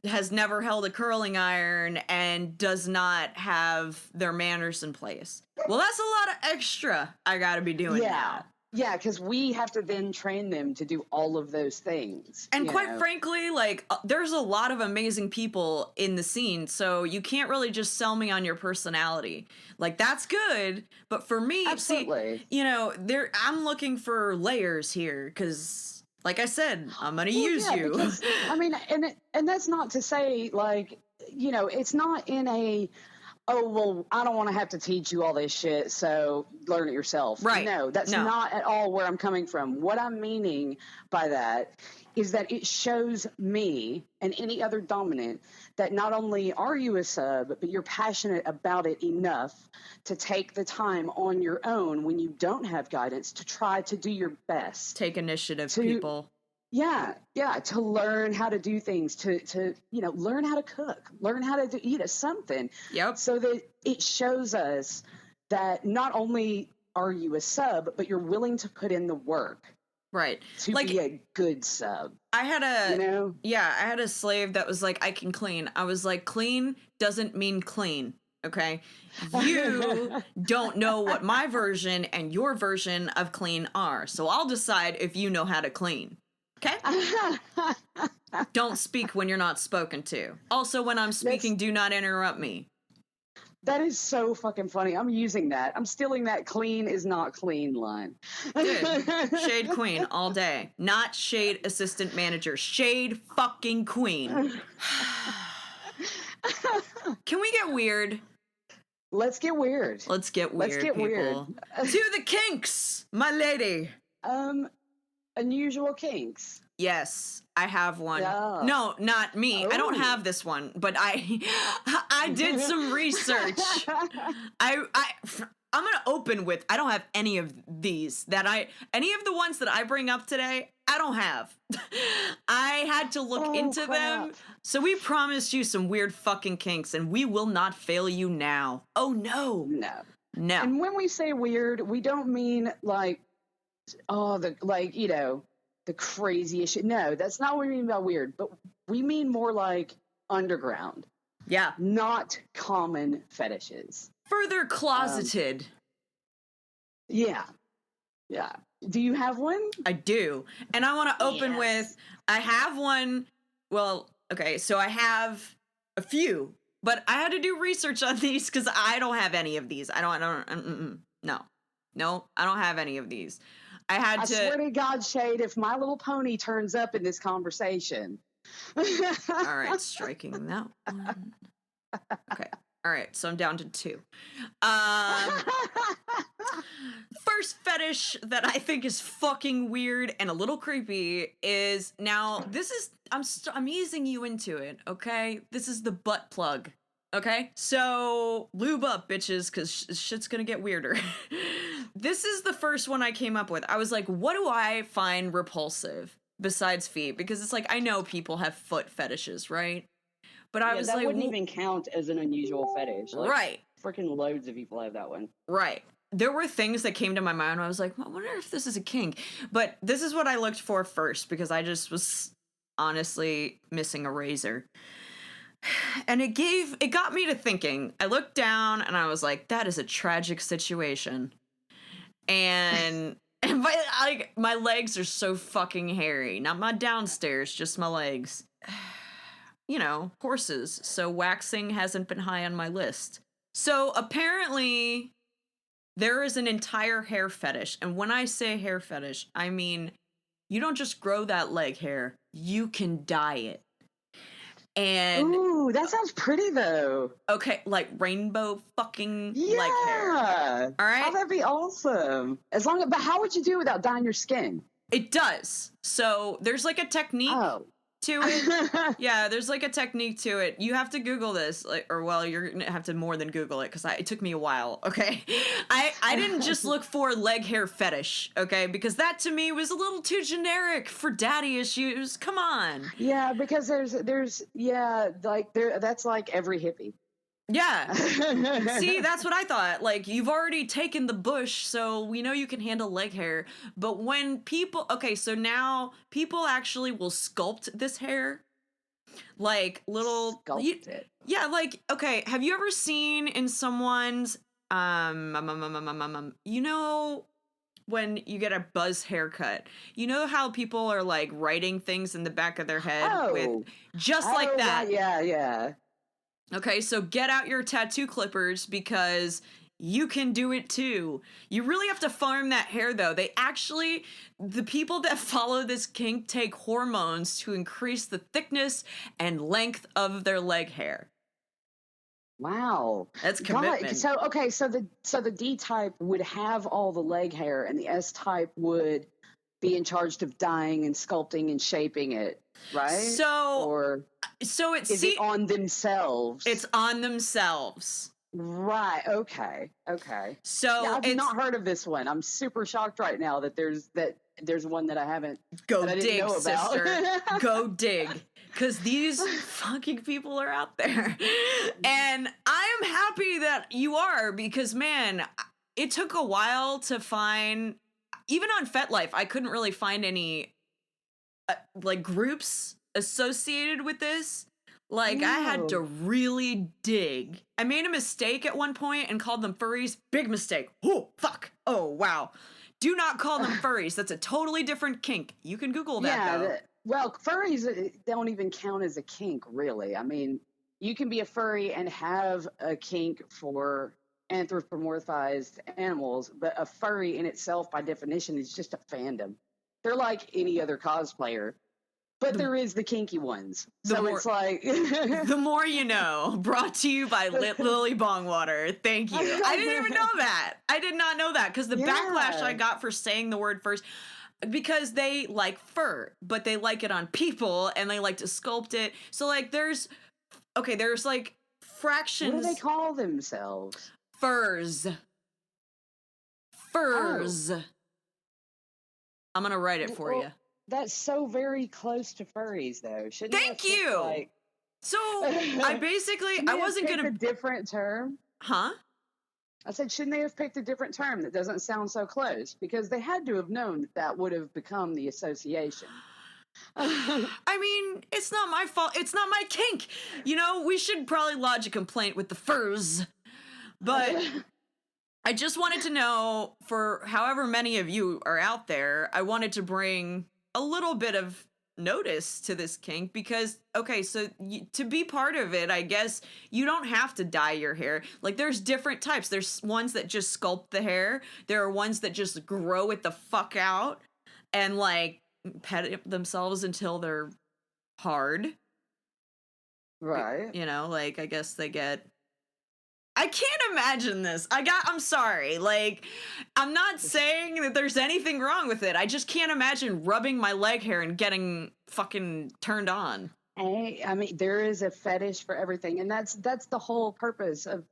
S1: has never held a curling iron, and does not have their manners in place. Well, that's a lot of extra I gotta be doing now.
S9: Yeah, because we have to then train them to do all of those things.
S1: And quite frankly, like, there's a lot of amazing people in the scene, so you can't really just sell me on your personality. Like, that's good, but for me,
S9: Absolutely.
S1: see, you know, I'm looking for layers here, because, like I said, I'm gonna use you.
S9: Because, I mean, and that's not to say, like, you know, it's not in a, oh, well, I don't want to have to teach you all this shit, so learn it yourself.
S1: Right.
S9: No, that's not at all where I'm coming from. What I'm meaning by that is that it shows me and any other dominant that not only are you a sub, but you're passionate about it enough to take the time on your own when you don't have guidance to try to do your best.
S1: Take initiative, people.
S9: Yeah, to learn how to do things, to you know, learn how to cook, learn how to eat something.
S1: Yep.
S9: So that it shows us that not only are you a sub, but you're willing to put in the work.
S1: Right.
S9: To
S1: like,
S9: be a good sub.
S1: I had a,
S9: you know?
S1: Yeah, I had a slave that was like, I can clean. I was like, clean doesn't mean clean. Okay. You don't know what my version and your version of clean are. So I'll decide if you know how to clean. Okay? Don't speak when you're not spoken to. Also, when I'm speaking, do not interrupt me.
S9: That is so fucking funny. I'm using that. I'm stealing that clean is not clean line.
S1: Good. Shade queen all day. Not shade assistant manager. Shade fucking queen. Can we get weird?
S9: Let's get weird.
S1: Let's get weird,
S9: Let's get
S1: people.
S9: weird.
S1: To the kinks, my lady.
S9: Unusual kinks.
S1: Yes, I have one.
S9: Yeah.
S1: No, not me. I don't
S9: Oh.
S1: have this one, but I did some research. I'm gonna open with, I don't have any of these any of the ones that I bring up today, I don't have. I had to look into them. So we promised you some weird fucking kinks, and we will not fail you now. Oh no. No.
S9: And when we say weird, we don't mean like, the craziest shit. No, that's not what we mean by weird, but we mean more like underground.
S1: Yeah.
S9: Not common fetishes.
S1: Further closeted.
S9: Yeah. Do you have one?
S1: I do. And I want to open with, I have one. Well, okay, so I have a few, but I had to do research on these because I don't have any of these. No, I don't have any of these. I
S9: swear to God, Shade, if My Little Pony turns up in this conversation.
S1: All right, striking that one. Okay. All right, so I'm down to 2. First fetish that I think is fucking weird and a little creepy is, now this is, I'm easing you into it, okay? This is the butt plug. Okay, so lube up, bitches, because shit's gonna get weirder. This is the first one I came up with. I was like, what do I find repulsive besides feet? Because it's like, I know people have foot fetishes, right? But I was
S9: that
S1: like,
S9: wouldn't even count as an unusual fetish. Like,
S1: right.
S9: Freaking loads of people have that one.
S1: Right. There were things that came to my mind. I was like, I wonder if this is a kink. But this is what I looked for first, because I just was honestly missing a razor. And it got me to thinking. I looked down and I was like, that is a tragic situation. And my legs are so fucking hairy. Not my downstairs, just my legs. You know, horses. So waxing hasn't been high on my list. So apparently there is an entire hair fetish. And when I say hair fetish, I mean, you don't just grow that leg hair. You can dye it. And
S9: ooh, that sounds pretty though.
S1: Okay, like rainbow fucking leg hair.
S9: Yeah.
S1: All right.
S9: Oh, that'd be awesome. But how would you do it without dyeing your skin?
S1: It does. So there's like a technique to it. Yeah, there's like a technique to it. You have to Google this, like, or well, you're gonna have to more than Google it because it took me a while. Okay, I didn't just look for leg hair fetish. Okay, because that to me was a little too generic for daddy issues. Come on.
S9: Yeah, because there's like that's like every hippie.
S1: Yeah. See, that's what I thought. Like, you've already taken the bush, so we know you can handle leg hair. But when people, okay, so now people actually will sculpt this hair. Like, little.
S9: Sculpt it.
S1: Yeah, like, okay, have you ever seen in someone's, you know, when you get a buzz haircut, you know how people are, like, writing things in the back of their head with, just like that.
S9: Yeah.
S1: Okay, so get out your tattoo clippers because you can do it too. You really have to farm that hair though. The people that follow this kink take hormones to increase the thickness and length of their leg hair.
S9: Wow.
S1: That's commitment.
S9: God, so the D type would have all the leg hair and the S type would be in charge of dyeing and sculpting and shaping it, right?
S1: So
S9: is it on themselves?
S1: It's on themselves.
S9: Right. Okay.
S1: So
S9: yeah, I've not heard of this one. I'm super shocked right now that there's one that I haven't.
S1: Go
S9: that I
S1: dig,
S9: didn't know about.
S1: sister. Go dig. Because these fucking people are out there. And I am happy that you are because, man, it took a while to find. Even on FetLife, I couldn't really find any like groups associated with this. Like, I had to really dig. I made a mistake at one point and called them furries. Big mistake. Oh, fuck. Oh, wow. Do not call them furries. That's a totally different kink. You can Google that, though.
S9: Well, furries don't even count as a kink, really. I mean, you can be a furry and have a kink for anthropomorphized animals, but a furry in itself, by definition, is just a fandom. They're like any other cosplayer. But there is the kinky ones. It's like...
S1: The more you know. Brought to you by Lily Bongwater. Thank you. I didn't even know that. I did not know that. Because the backlash I got for saying the word first... Because they like fur, but they like it on people, and they like to sculpt it. So, like, there's like, fractions...
S9: What do they call themselves?
S1: Furs. Oh. I'm going to write it for you.
S9: That's so very close to furries, though.
S1: Thank you.
S9: Like...
S1: So I wasn't gonna
S9: a different term.
S1: Huh?
S9: I said, shouldn't they have picked a different term that doesn't sound so close? Because they had to have known that would have become the association.
S1: I mean, it's not my fault. It's not my kink. You know, we should probably lodge a complaint with the furs. But I just wanted to know, for however many of you are out there, I wanted to bring a little bit of notice to this kink because, okay, so to be part of it, I guess you don't have to dye your hair. Like, there's different types. There's ones that just sculpt the hair. There are ones that just grow it the fuck out and, like, pet themselves until they're hard.
S9: Right.
S1: You know, like, I guess they get... I can't imagine this. I'm sorry. Like, I'm not saying that there's anything wrong with it. I just can't imagine rubbing my leg hair and getting fucking turned on.
S9: I mean, there is a fetish for everything, and that's the whole purpose of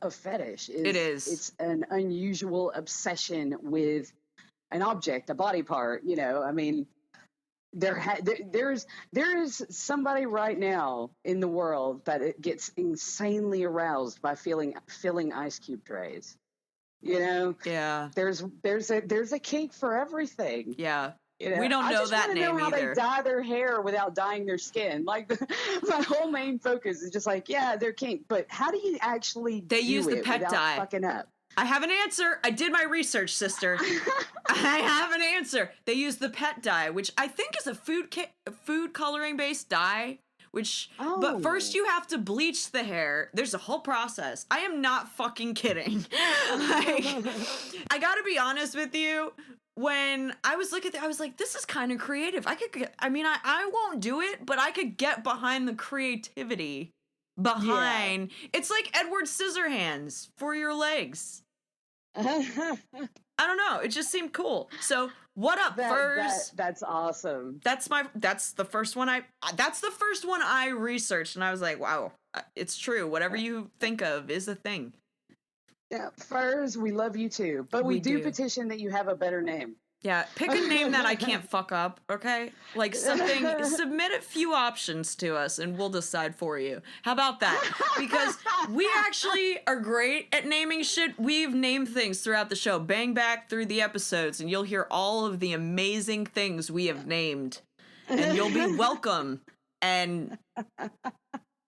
S9: a fetish.
S1: It is.
S9: It's an unusual obsession with an object, a body part. You know, I mean, there is somebody right now in the world that it gets insanely aroused by filling ice cube trays. You know,
S1: yeah.
S9: There's a kink for everything.
S1: Yeah.
S9: You know?
S1: We don't know that name
S9: either. I just want to know how
S1: either.
S9: they dye their hair without dyeing their skin. Like, my whole main focus is just like, yeah, they're kink, but how do you actually
S1: use the pet dye
S9: fucking up?
S1: I have an answer. I did my research, sister. I have an answer. They use the pet dye, which I think is a food coloring based dye. But first you have to bleach the hair. There's a whole process. I am not fucking kidding. Like, I gotta be honest with you. When I was looking at that, I was like, this is kind of creative. I won't do it, but I could get behind the creativity behind. Yeah. It's like Edward Scissorhands for your legs. I don't know. It just seemed cool. So What up, Furs?
S9: That's awesome.
S1: That's the first one I researched, and I was like, wow, it's true. Whatever you think of is a thing.
S9: Yeah, Furs, we love you too. But we do petition that you have a better name.
S1: Yeah, pick a name that I can't fuck up, okay? Like something, submit a few options to us and we'll decide for you. How about that? Because we actually are great at naming shit. We've named things throughout the show. Bang back through the episodes and you'll hear all of the amazing things we have named. And you'll be welcome. And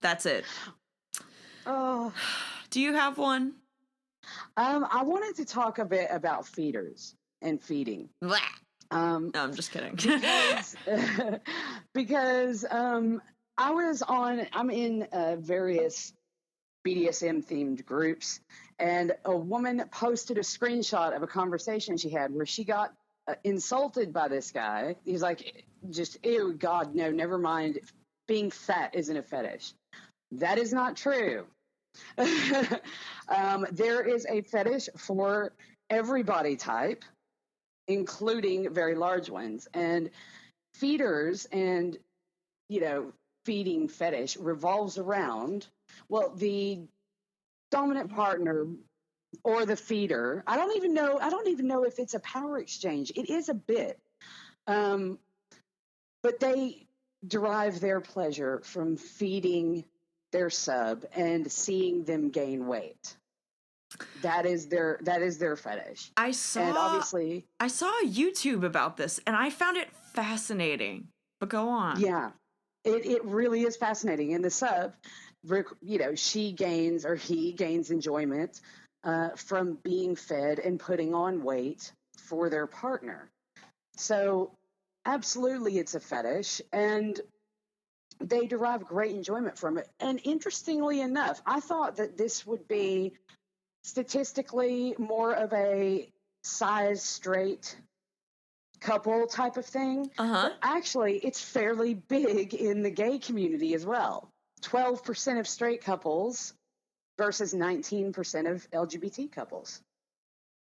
S1: that's it.
S9: Oh.
S1: Do you have one?
S9: I wanted to talk a bit about feeders and feeding.
S1: No, I'm just kidding.
S9: Because I'm in various BDSM themed groups, and a woman posted a screenshot of a conversation she had where she got insulted by this guy. He's like, just, ew, God, no, never mind. Being fat isn't a fetish. That is not true. There is a fetish for every body type, including very large ones. And feeders and, feeding fetish revolves around, well, the dominant partner or the feeder. I don't even know if it's a power exchange. It is a bit. But they derive their pleasure from feeding their sub and seeing them gain weight. That is their fetish.
S1: I saw a YouTube about this and I found it fascinating. But go on.
S9: Yeah. It really is fascinating. And the sub, she gains or he gains enjoyment from being fed and putting on weight for their partner. So absolutely it's a fetish, and they derive great enjoyment from it. And interestingly enough, I thought that this would be statistically more of a size straight couple type of thing. But actually, it's fairly big in the gay community as well. 12% of straight couples versus 19% of LGBT couples.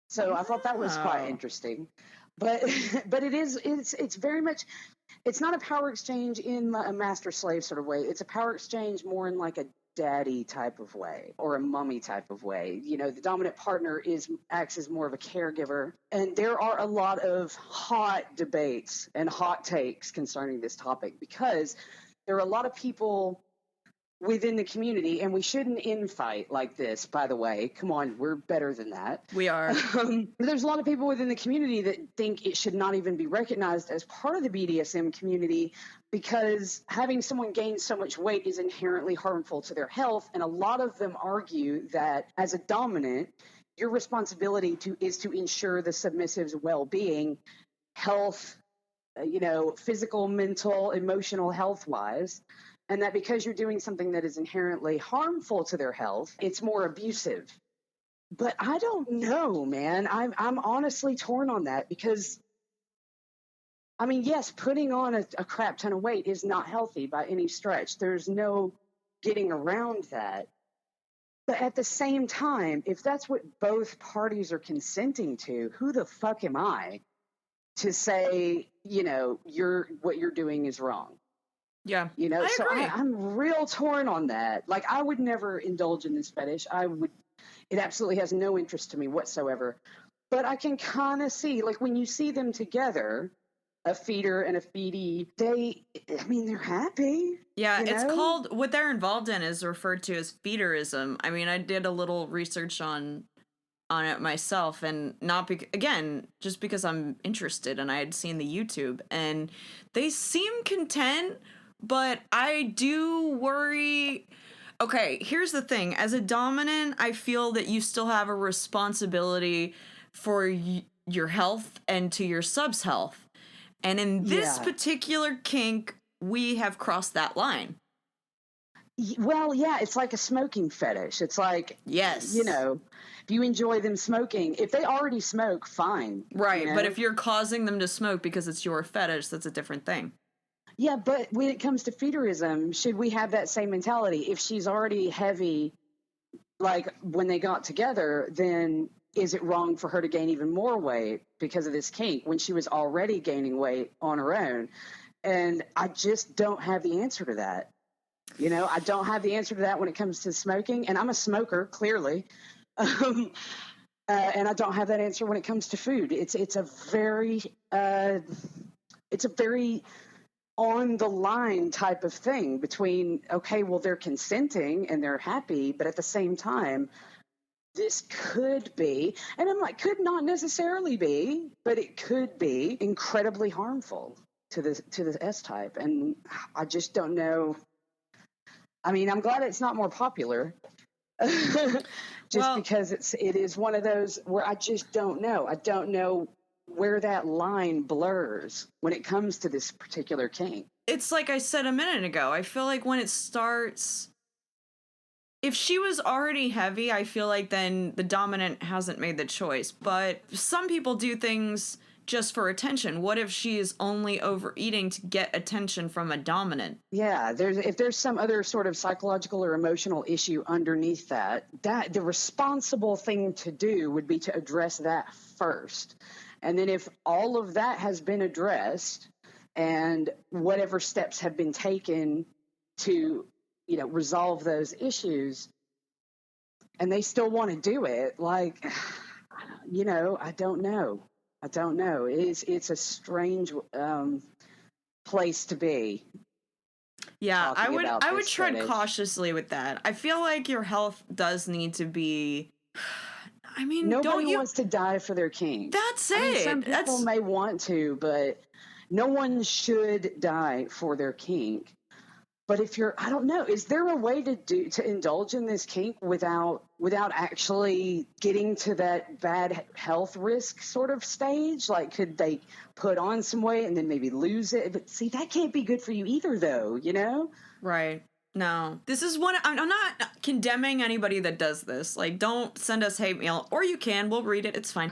S9: So I thought that was quite interesting. But it's very much, it's not a power exchange in a master slave sort of way. It's a power exchange more in like a daddy type of way or a mommy type of way. The dominant partner acts as more of a caregiver. And there are a lot of hot debates and hot takes concerning this topic because there are a lot of people within the community, and we shouldn't infight like this, by the way. Come on, we're better than that.
S1: We are.
S9: There's a lot of people within the community that think it should not even be recognized as part of the BDSM community because having someone gain so much weight is inherently harmful to their health. And a lot of them argue that as a dominant, your responsibility is to ensure the submissive's well-being, health, physical, mental, emotional health-wise. And that because you're doing something that is inherently harmful to their health, it's more abusive. But I don't know, man. I'm honestly torn on that because, yes, putting on a crap ton of weight is not healthy by any stretch. There's no getting around that. But at the same time, if that's what both parties are consenting to, who the fuck am I to say, what you're doing is wrong?
S1: Yeah,
S9: I agree. I'm real torn on that. Like, I would never indulge in this fetish. It absolutely has no interest to me whatsoever. But I can kind of see, like, when you see them together, a feeder and a feedee, they're happy.
S1: Yeah, it's called, what they're involved in is referred to as feederism. I did a little research on it myself, and just because I'm interested and I had seen the YouTube, and they seem content. But I do worry. Okay, here's the thing. As a dominant, I feel that you still have a responsibility for your health and to your sub's health. And in this particular kink, we have crossed that line.
S9: Well, yeah, it's like a smoking fetish. It's like,
S1: yes,
S9: if you enjoy them smoking, if they already smoke, fine.
S1: Right, but if you're causing them to smoke because it's your fetish, that's a different thing.
S9: Yeah, but when it comes to feederism, should we have that same mentality? If she's already heavy, like when they got together, then is it wrong for her to gain even more weight because of this kink when she was already gaining weight on her own? And I just don't have the answer to that. I don't have the answer to that when it comes to smoking, and I'm a smoker, clearly. And I don't have that answer when it comes to food. It's a very on the line type of thing between, okay, well, they're consenting and they're happy, but at the same time, this could be, and I'm like, could not necessarily be, but it could be incredibly harmful to the S type. And I just don't know. I mean, I'm glad it's not more popular. Because it is one of those where I just don't know. I don't know where that line blurs when it comes to this particular kink.
S1: It's like I said a minute ago. I feel like when it starts, if she was already heavy, I feel like then the dominant hasn't made the choice. But some people do things just for attention. What if she is only overeating to get attention from a dominant?
S9: Yeah, if there's some other sort of psychological or emotional issue underneath that the responsible thing to do would be to address that first. And then if all of that has been addressed and whatever steps have been taken to, resolve those issues, and they still want to do it, like, I don't know. It's a strange place to be.
S1: Yeah, I would tread
S9: fetish.
S1: cautiously with that. I feel like your health does need to be. I mean,
S9: nobody wants to die for their kink.
S1: That's it.
S9: I mean, some people may want to, but no one should die for their kink. But if I don't know, is there a way to indulge in this kink without actually getting to that bad health risk sort of stage? Like, could they put on some weight and then maybe lose it? But see, that can't be good for you either, though,
S1: Right. No. This is I'm not condemning anybody that does this. Like, don't send us hate mail. Or you can. We'll read it. It's fine.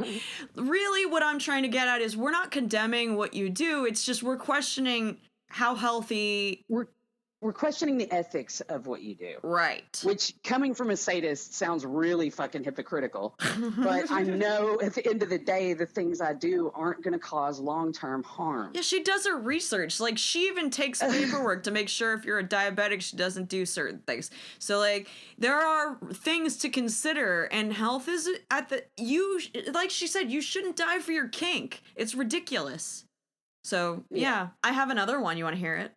S1: Really, what I'm trying to get at is we're not condemning what you do. It's just we're questioning how healthy...
S9: We're questioning the ethics of what you do.
S1: Right.
S9: Which, coming from a sadist, sounds really fucking hypocritical. But I know at the end of the day, the things I do aren't going to cause long-term harm.
S1: Yeah, she does her research. Like, she even takes paperwork to make sure if you're a diabetic, she doesn't do certain things. So, like, there are things to consider, and health is like she said, you shouldn't die for your kink. It's ridiculous. So, yeah, I have another one. You want to hear it?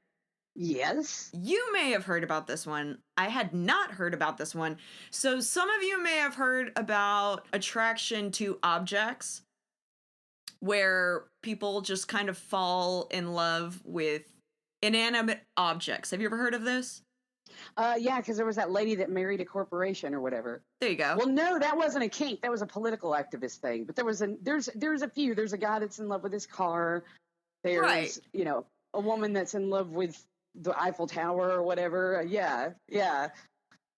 S9: Yes.
S1: You may have heard about this one. I had not heard about this one. So some of you may have heard about attraction to objects, where people just kind of fall in love with inanimate objects. Have you ever heard of this?
S9: Yeah, because there was that lady that married a corporation or whatever.
S1: There you go.
S9: Well, no, that wasn't a kink. That was a political activist thing. But there's a few. There's a guy that's in love with his car. There's, a woman that's in love with the Eiffel Tower or whatever. Yeah.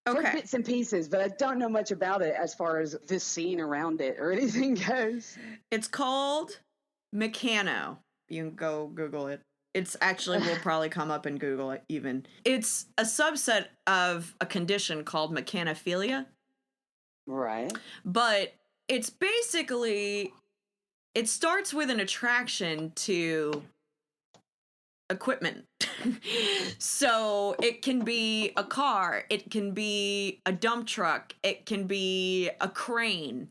S1: Okay.
S9: Bits and pieces, but I don't know much about it as far as this scene around it or anything goes.
S1: It's called Meccano. You can go Google it. It's actually will probably come up in Google it even. It's a subset of a condition called mechanophilia.
S9: Right.
S1: But it's basically, it starts with an attraction to equipment. So it can be a car, it can be a dump truck, it can be a crane,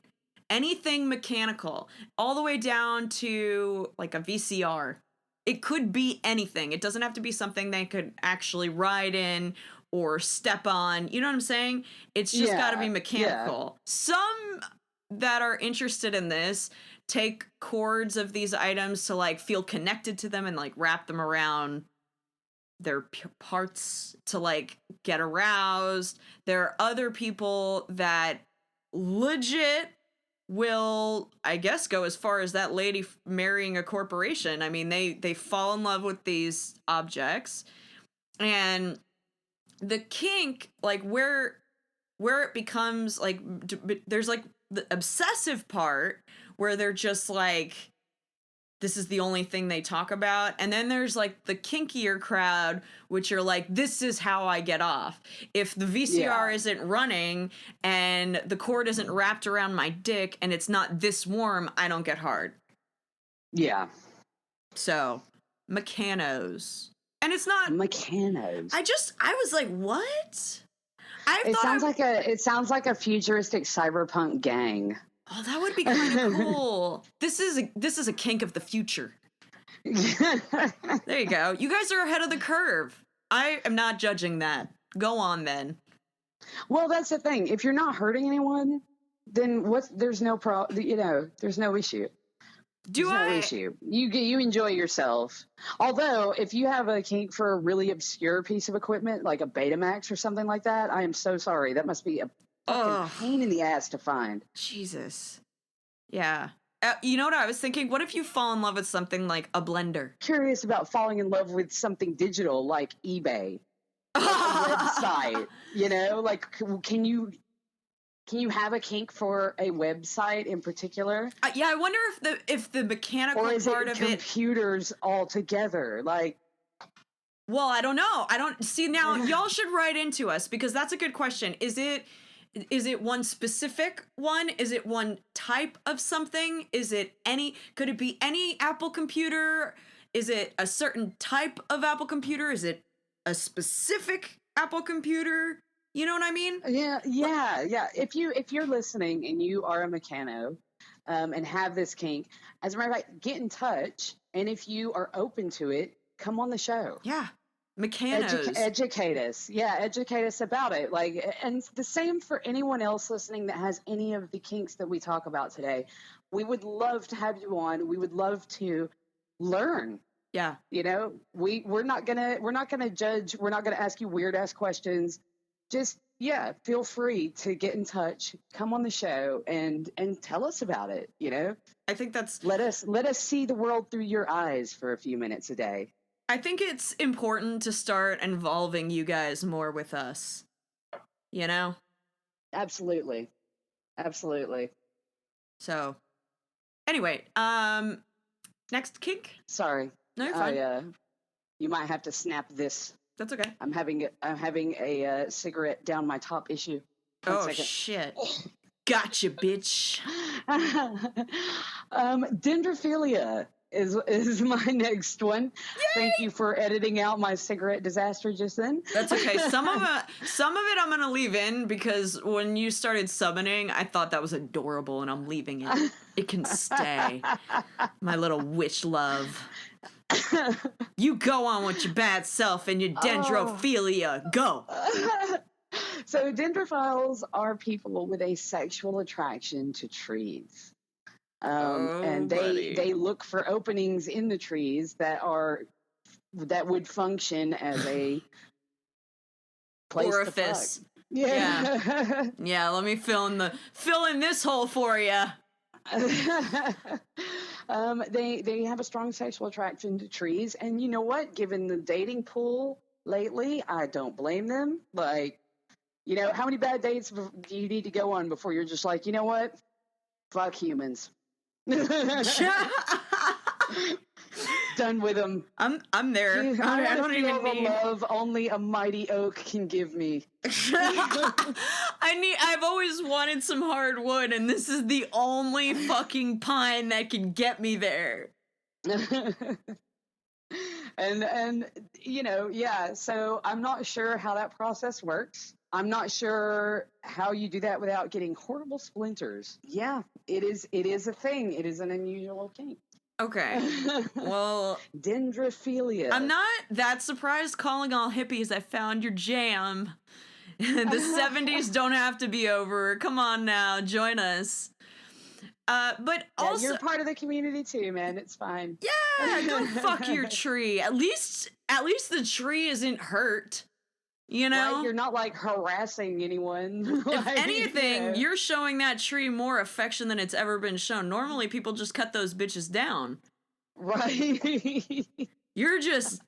S1: anything mechanical, all the way down to like a VCR. It could be anything. It doesn't have to be something they could actually ride in or step on. You know what I'm saying? It's just got to be mechanical. Yeah. Some that are interested in this take cords of these items to like feel connected to them and like wrap them around their parts to like get aroused. There are other people that legit will, I guess, go as far as that lady marrying a corporation. I mean, they fall in love with these objects, and the kink, like where it becomes like, there's like the obsessive part where they're just like, this is the only thing they talk about. And then there's like the kinkier crowd, which are like, this is how I get off. If the VCR isn't running and the cord isn't wrapped around my dick and it's not this warm, I don't get hard.
S9: Yeah.
S1: So, Meccanos. And it's not
S9: Meccanos.
S1: I was like, what?
S9: It sounds like a futuristic cyberpunk gang.
S1: Oh, that would be kind of cool. This is a kink of the future. There you go. You guys are ahead of the curve. I am not judging that. Go on then.
S9: Well, that's the thing. If you're not hurting anyone, then there's no there's no issue. No issue. You enjoy yourself. Although, if you have a kink for a really obscure piece of equipment, like a Betamax or something like that, I am so sorry. That must be a fucking pain in the ass to find.
S1: Jesus. Yeah. You know what I was thinking? What if you fall in love with something like a blender?
S9: Curious about falling in love with something digital like eBay, like a website. You know, like can you have a kink for a website in particular?
S1: Yeah, I wonder if the mechanical part of it,
S9: computers altogether, like.
S1: Well, I don't know. I don't see now. Y'all should write into us because that's a good question. Is it one specific one? Is it one type of something? Could it be any Apple computer? Is it a certain type of Apple computer? Is it a specific Apple computer? You know what I mean?
S9: Yeah. If you're listening and you are a Meccano, and have this kink, as a matter of fact, get in touch. And if you are open to it, come on the show.
S1: Yeah. Meccanos.
S9: Educate us. Yeah, educate us about it. Like, and the same for anyone else listening that has any of the kinks that we talk about today. We would love to have you on. We would love to learn.
S1: Yeah.
S9: You know, we're not gonna judge. We're not gonna ask you weird ass questions. Just feel free to get in touch. Come on the show and tell us about it. You know,
S1: I think that's
S9: let us see the world through your eyes for a few minutes a day.
S1: I think it's important to start involving you guys more with us. You know?
S9: Absolutely.
S1: So, anyway, next kink?
S9: Sorry.
S1: No, you're fine.
S9: You might have to snap this.
S1: That's okay.
S9: I'm having a cigarette down my top issue.
S1: Oh, shit. Gotcha, bitch.
S9: Dendrophilia is my next one. Yay! Thank you for editing out my cigarette disaster just then.
S1: That's okay. Some of it I'm gonna leave in because when you started summoning, I thought that was adorable, and I'm leaving it. It can stay. My little witch love. You go on with your bad self and your dendrophilia. Go.
S9: So dendrophiles are people with a sexual attraction to trees. And they look for openings in the trees that would function as a place
S1: orifice.
S9: To fuck. Yeah.
S1: Yeah, let me fill in this hole for you.
S9: They have a strong sexual attraction to trees, and you know what? Given the dating pool lately, I don't blame them. Like, you know, how many bad dates do you need to go on before you're just like, you know what? Fuck humans. Done with them.
S1: I'm there. I don't even need
S9: love only a mighty oak can give me.
S1: I've always wanted some hardwood, and this is the only fucking pine that can get me there.
S9: And you know, yeah, so I'm not sure how that process works. I'm not sure how you do that without getting horrible splinters. Yeah, it is a thing. It is an unusual kink.
S1: Okay. Well,
S9: dendrophilia.
S1: I'm not that surprised. Calling all hippies, I found your jam. The 70s don't have to be over. Come on now, join us. But also,
S9: you're part of the community too, man. It's fine.
S1: Yeah, go fuck your tree. At least the tree isn't hurt. You know,
S9: right? You're not like harassing anyone.
S1: If anything, you're showing that tree more affection than it's ever been shown. Normally, people just cut those bitches down.
S9: Right.
S1: You're just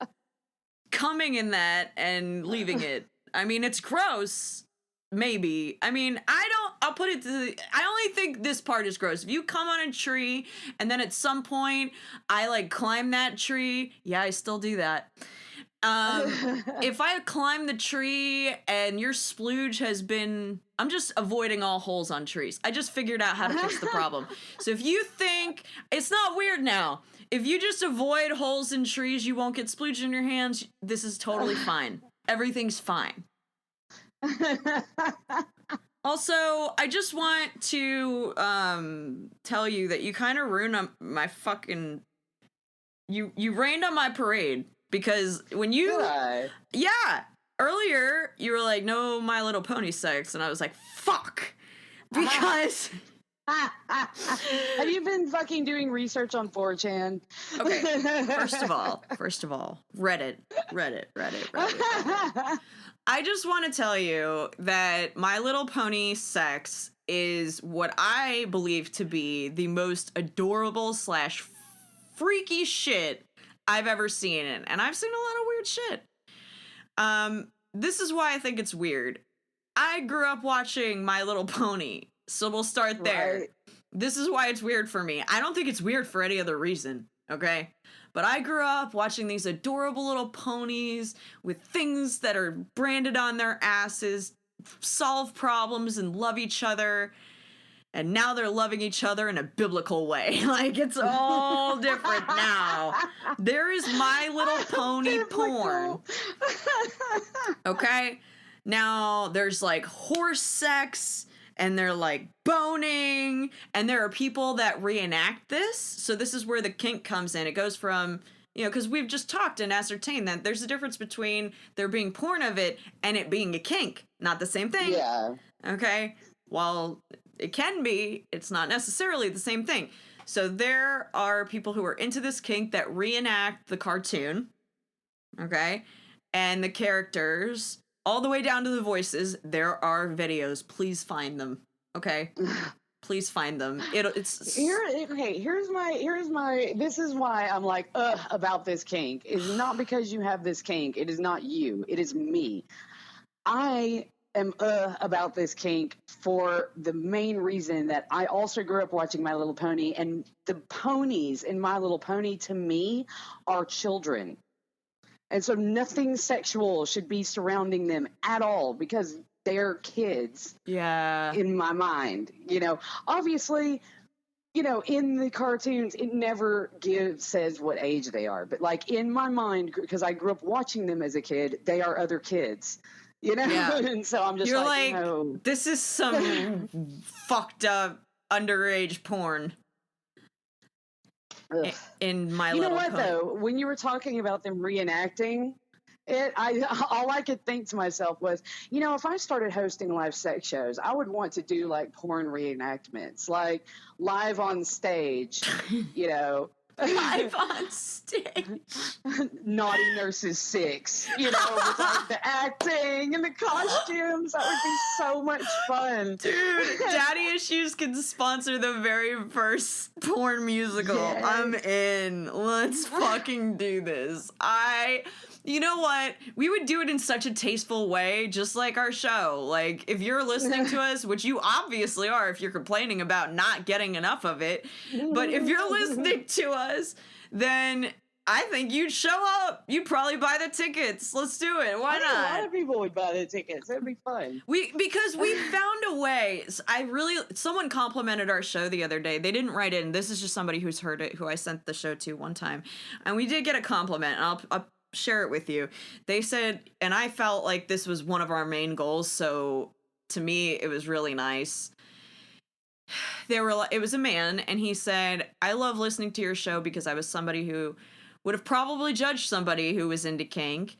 S1: coming in that and leaving it. I mean, it's gross. Maybe. I mean, I'll put it to I only think this part is gross. If you come on a tree and then at some point I like climb that tree, yeah, I still do that. If I climb the tree and your splooge has been, I'm just avoiding all holes on trees. I just figured out how to fix the problem. So if you think, it's not weird now. If you just avoid holes in trees, you won't get splooge in your hands. This is totally fine. Everything's fine. Also, I just want to tell you that you kind of ruined my fucking, you rained on my parade. Because when you, yeah, earlier you were like, no My Little Pony sex, and I was like, fuck, because.
S9: Have you been fucking doing research on 4chan?
S1: Okay, first of all, Reddit. I just want to tell you that My Little Pony sex is what I believe to be the most adorable / freaky shit I've ever seen it, and I've seen a lot of weird shit. This is why I think it's weird. I grew up watching My Little Pony, so we'll start there. Right. This is why it's weird for me. I don't think it's weird for any other reason, okay? But I grew up watching these adorable little ponies with things that are branded on their asses, solve problems and love each other. And now they're loving each other in a biblical way. Like, it's all different now. There is My Little Pony porn. Okay? Now, there's, like, horse sex, and they're, like, boning, and there are people that reenact this. So this is where the kink comes in. It goes from, you know, because we've just talked and ascertained that there's a difference between there being porn of it and it being a kink. Not the same thing.
S9: Yeah.
S1: Okay? While it can be, it's not necessarily the same thing. So there are people who are into this kink that reenact the cartoon, okay? And the characters, all the way down to the voices, there are videos. Please find them, okay? Please find them. It's
S9: here's my this is why I'm like about this kink. It's not because you have this kink. It is not you. It is me. I am about this kink for the main reason that I also grew up watching My Little Pony, and the ponies in My Little Pony to me are children. And so nothing sexual should be surrounding them at all because they're kids.
S1: Yeah.
S9: In my mind, you know, obviously, you know, in the cartoons, it never says what age they are. But like in my mind, because I grew up watching them as a kid, they are other kids. You know, yeah. And so I'm just
S1: You're like,
S9: no.
S1: This is some fucked up underage porn. In My Little Pony. You know what,
S9: though? When you were talking about them reenacting it, all I could think to myself was, you know, if I started hosting live sex shows, I would want to do like porn reenactments, like live on stage, you know.
S1: Live on stage.
S9: Naughty Nurses 6, you know, with like the acting and the costumes. That would be so much fun.
S1: Dude, Daddy Issues can sponsor the very first porn musical. Yes. I'm in. Let's fucking do this. You know what? We would do it in such a tasteful way, just like our show. Like, if you're listening to us, which you obviously are if you're complaining about not getting enough of it, but if you're listening to us, then I think you'd show up. You'd probably buy the tickets. Let's do it. Why not?
S9: A lot of people would buy the tickets. It'd be fun.
S1: Because we found a way. Someone complimented our show the other day. They didn't write in. This is just somebody who's heard it, who I sent the show to one time. And we did get a compliment. And I'll share it with you. They said, and I felt like this was one of our main goals, so to me it was really nice. It was a man, and he said, I love listening to your show because I was somebody who would have probably judged somebody who was into kink.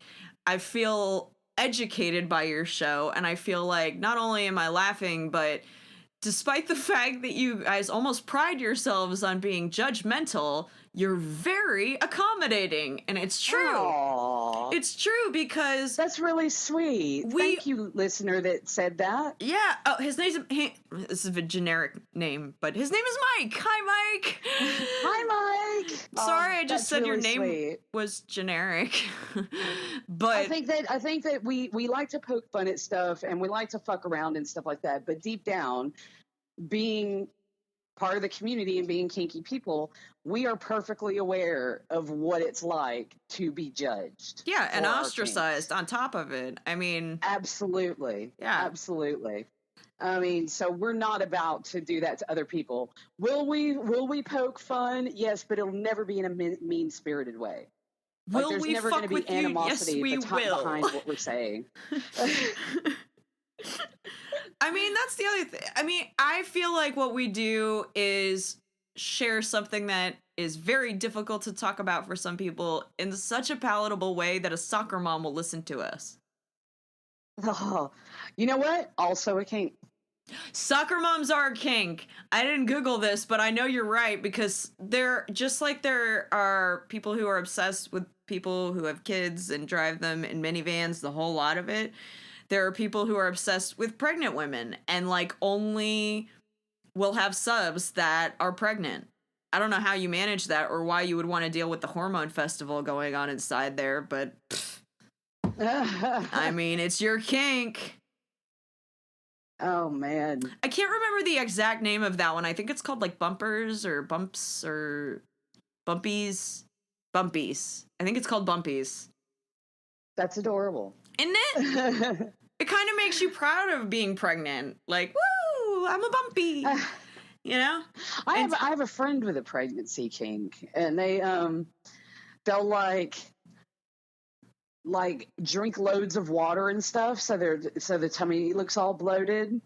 S1: I feel educated by your show, and I feel like not only am I laughing, but despite the fact that you guys almost pride yourselves on being judgmental, you're very accommodating. And it's true.
S9: Aw.
S1: It's true because
S9: That's really sweet. Thank you, listener, that said that.
S1: yeah. Oh, his name's this is a generic name, but his name is Mike. Hi, Mike.
S9: Hi, Mike.
S1: Sorry, I just
S9: That's
S1: said your
S9: really
S1: name
S9: sweet.
S1: was generic. But
S9: I think that we like to poke fun at stuff and we like to fuck around and stuff like that. But deep down, being part of the community and being kinky people, we are perfectly aware of what it's like to be judged.
S1: yeah, and
S9: for our
S1: ostracized
S9: kinks.
S1: on top of it. I mean,
S9: Absolutely.
S1: Yeah.
S9: Absolutely. I mean, so we're not about to do that to other people. Will we poke fun? Yes, but it'll never be in a mean-spirited way.
S1: will
S9: there's
S1: we
S9: never
S1: fuck
S9: going to be
S1: with you?
S9: animosity
S1: Yes, we will.
S9: behind what we're saying.
S1: I mean, that's the other thing. I mean, I feel like what we do is share something that is very difficult to talk about for some people in such a palatable way that a soccer mom will listen to us.
S9: Oh, you know what? Also a kink.
S1: Soccer moms are a kink. I didn't Google this, but I know you're right because they're just like there are people who are obsessed with people who have kids and drive them in minivans, the whole lot of it. There are people who are obsessed with pregnant women and like only will have subs that are pregnant. I don't know how you manage that or why you would want to deal with the hormone festival going on inside there, but I mean, it's your kink.
S9: Oh man.
S1: I can't remember the exact name of that one. I think it's called like bumpers or bumps or bumpies. Bumpies. I think it's called bumpies.
S9: That's adorable.
S1: Isn't it? It kind of makes you proud of being pregnant. Like, woo, I'm a bumpy. You know?
S9: I have a friend with a pregnancy kink, and they'll like drink loads of water and stuff, so the tummy looks all bloated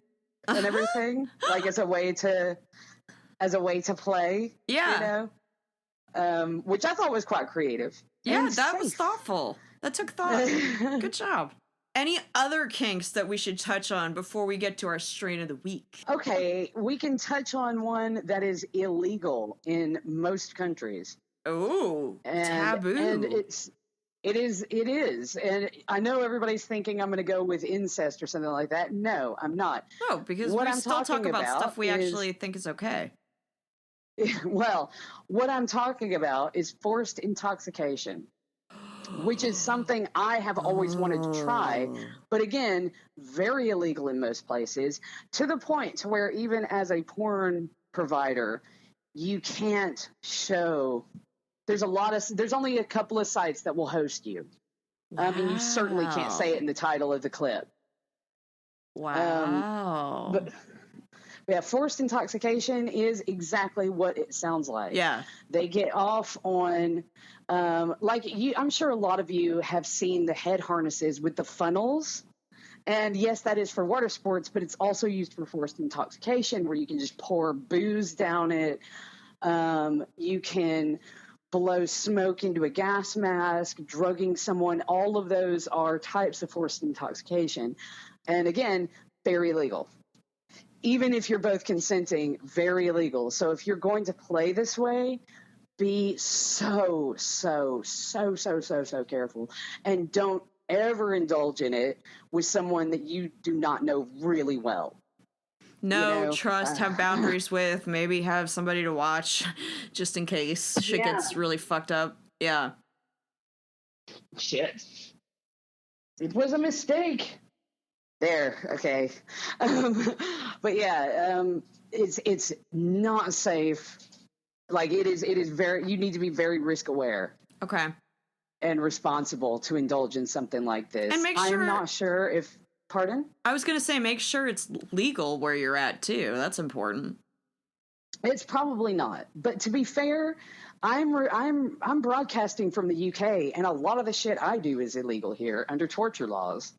S9: and everything, like as a way to play.
S1: Yeah.
S9: You know, which I thought was quite creative.
S1: Yeah,
S9: and
S1: that was
S9: safe.
S1: thoughtful. That took thought. Good job. Any other kinks that we should touch on before we get to our strain of the week?
S9: Okay, we can touch on one that is illegal in most countries.
S1: Oh, taboo.
S9: And it is. And I know everybody's thinking I'm going to go with incest or something like that. No, I'm not.
S1: No, because
S9: What
S1: we
S9: I'm
S1: still talk
S9: talking
S1: about
S9: about
S1: stuff we
S9: is-
S1: actually think is okay.
S9: Well, what I'm talking about is forced intoxication, which is something I have always wanted to try. But again, very illegal in most places, to the point to where even as a porn provider, you can't show. There's only a couple of sites that will host you. And you certainly can't say it in the title of the clip.
S1: Wow.
S9: But yeah, forced intoxication is exactly what it sounds like.
S1: Yeah.
S9: They get off on, I'm sure a lot of you have seen the head harnesses with the funnels. And yes, that is for water sports, but it's also used for forced intoxication where you can just pour booze down it. You can blow smoke into a gas mask, drugging someone. All of those are types of forced intoxication. And again, very illegal. Even if you're both consenting, very illegal. So if you're going to play this way, be so careful. And don't ever indulge in it with someone that you do not know really well.
S1: No, trust, have boundaries with, maybe have somebody to watch just in case shit gets really fucked up. Yeah.
S9: Shit. It was a mistake. There, okay. But yeah, it's not safe. Like it is you need to be very risk aware.
S1: Okay.
S9: And responsible to indulge in something like this.
S1: And make sure,
S9: I'm not sure if, pardon?
S1: I was going to say, make sure it's legal where you're at too. That's important.
S9: It's probably not. But to be fair, I'm broadcasting from the UK, and a lot of the shit I do is illegal here under torture laws,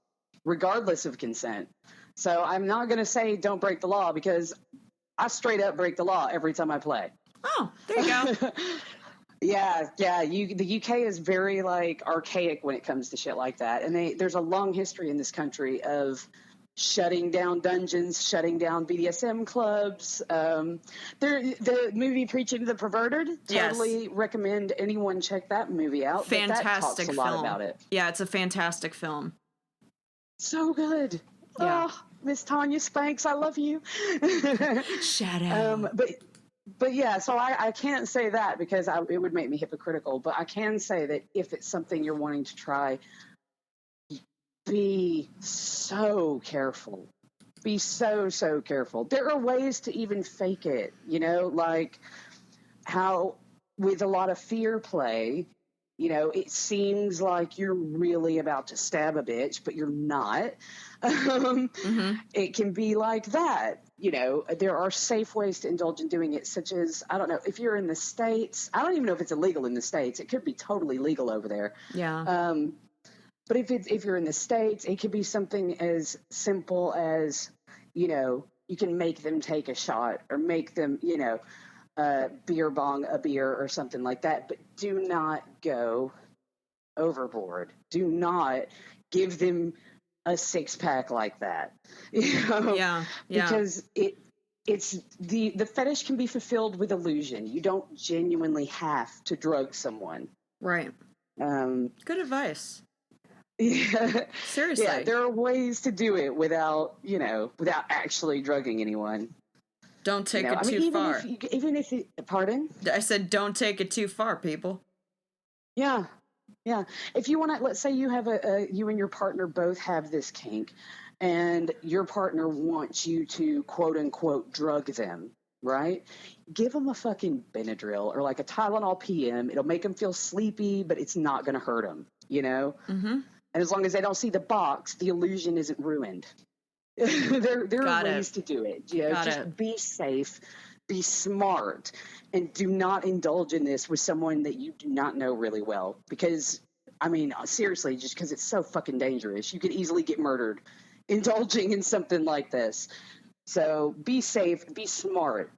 S9: regardless of consent. So I'm not going to say don't break the law because I straight up break the law every time I play.
S1: Oh, there you go.
S9: Yeah. The UK is very archaic when it comes to shit like that, and there's a long history in this country of shutting down dungeons, shutting down BDSM clubs. The movie Preaching to the Perverted, totally recommend anyone check that movie out.
S1: Fantastic
S9: that talks a lot
S1: film.
S9: about it.
S1: Yeah, it's a fantastic film.
S9: So good.
S1: Yeah.
S9: Oh, Miss Tanya Spanks, I love you.
S1: Shout out.
S9: But yeah, so I can't say that because it would make me hypocritical, but I can say that if it's something you're wanting to try, be so careful. Be so careful. There are ways to even fake it, like how with a lot of fear play, it seems like you're really about to stab a bitch, but you're not. It can be like that. There are safe ways to indulge in doing it, such as, I don't know, if you're in the States, I don't even know if it's illegal in the States. It could be totally legal over there.
S1: Yeah.
S9: But if you're in the States, it could be something as simple as, you can make them take a shot or make them, beer bong a beer or something like that. But do not go overboard. Do not give them a 6-pack like that.
S1: Yeah.
S9: Because it's the fetish can be fulfilled with illusion. You don't genuinely have to drug someone.
S1: Right. Good advice.
S9: Yeah.
S1: Seriously.
S9: Yeah, there are ways to do it without actually drugging anyone.
S1: Don't take it too far.
S9: Even if pardon?
S1: I said don't take it too far, people.
S9: Yeah. Yeah. If you want to, let's say you have you and your partner both have this kink and your partner wants you to quote unquote drug them, right? Give them a fucking Benadryl or like a Tylenol PM. It'll make them feel sleepy, but it's not going to hurt them, Mm-hmm. And as long as they don't see the box, the illusion isn't ruined. There are ways to do it. Just be safe, be smart, and do not indulge in this with someone that you do not know really well. Because, seriously, just because it's so fucking dangerous, you could easily get murdered indulging in something like this. So be safe, be smart,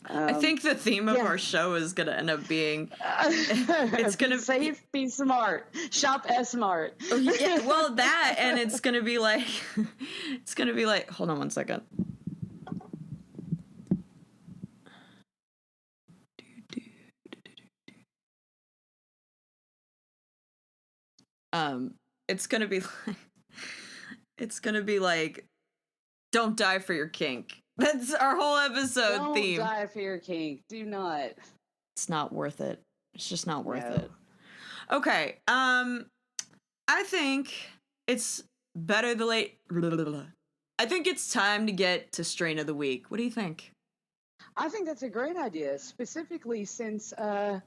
S1: I think the theme of our show is going to end up being it's going to
S9: be safe, be smart, shop S-Mart.
S1: Yeah, well, that, and it's going to be like hold on one second. It's going to be like don't die for your kink. That's our whole episode theme.
S9: Don't die for your kink. Do not.
S1: It's not worth it. It's just not worth it. Okay. I think it's better the late. I think it's time to get to strain of the week. What do you think?
S9: I think that's a great idea, specifically since I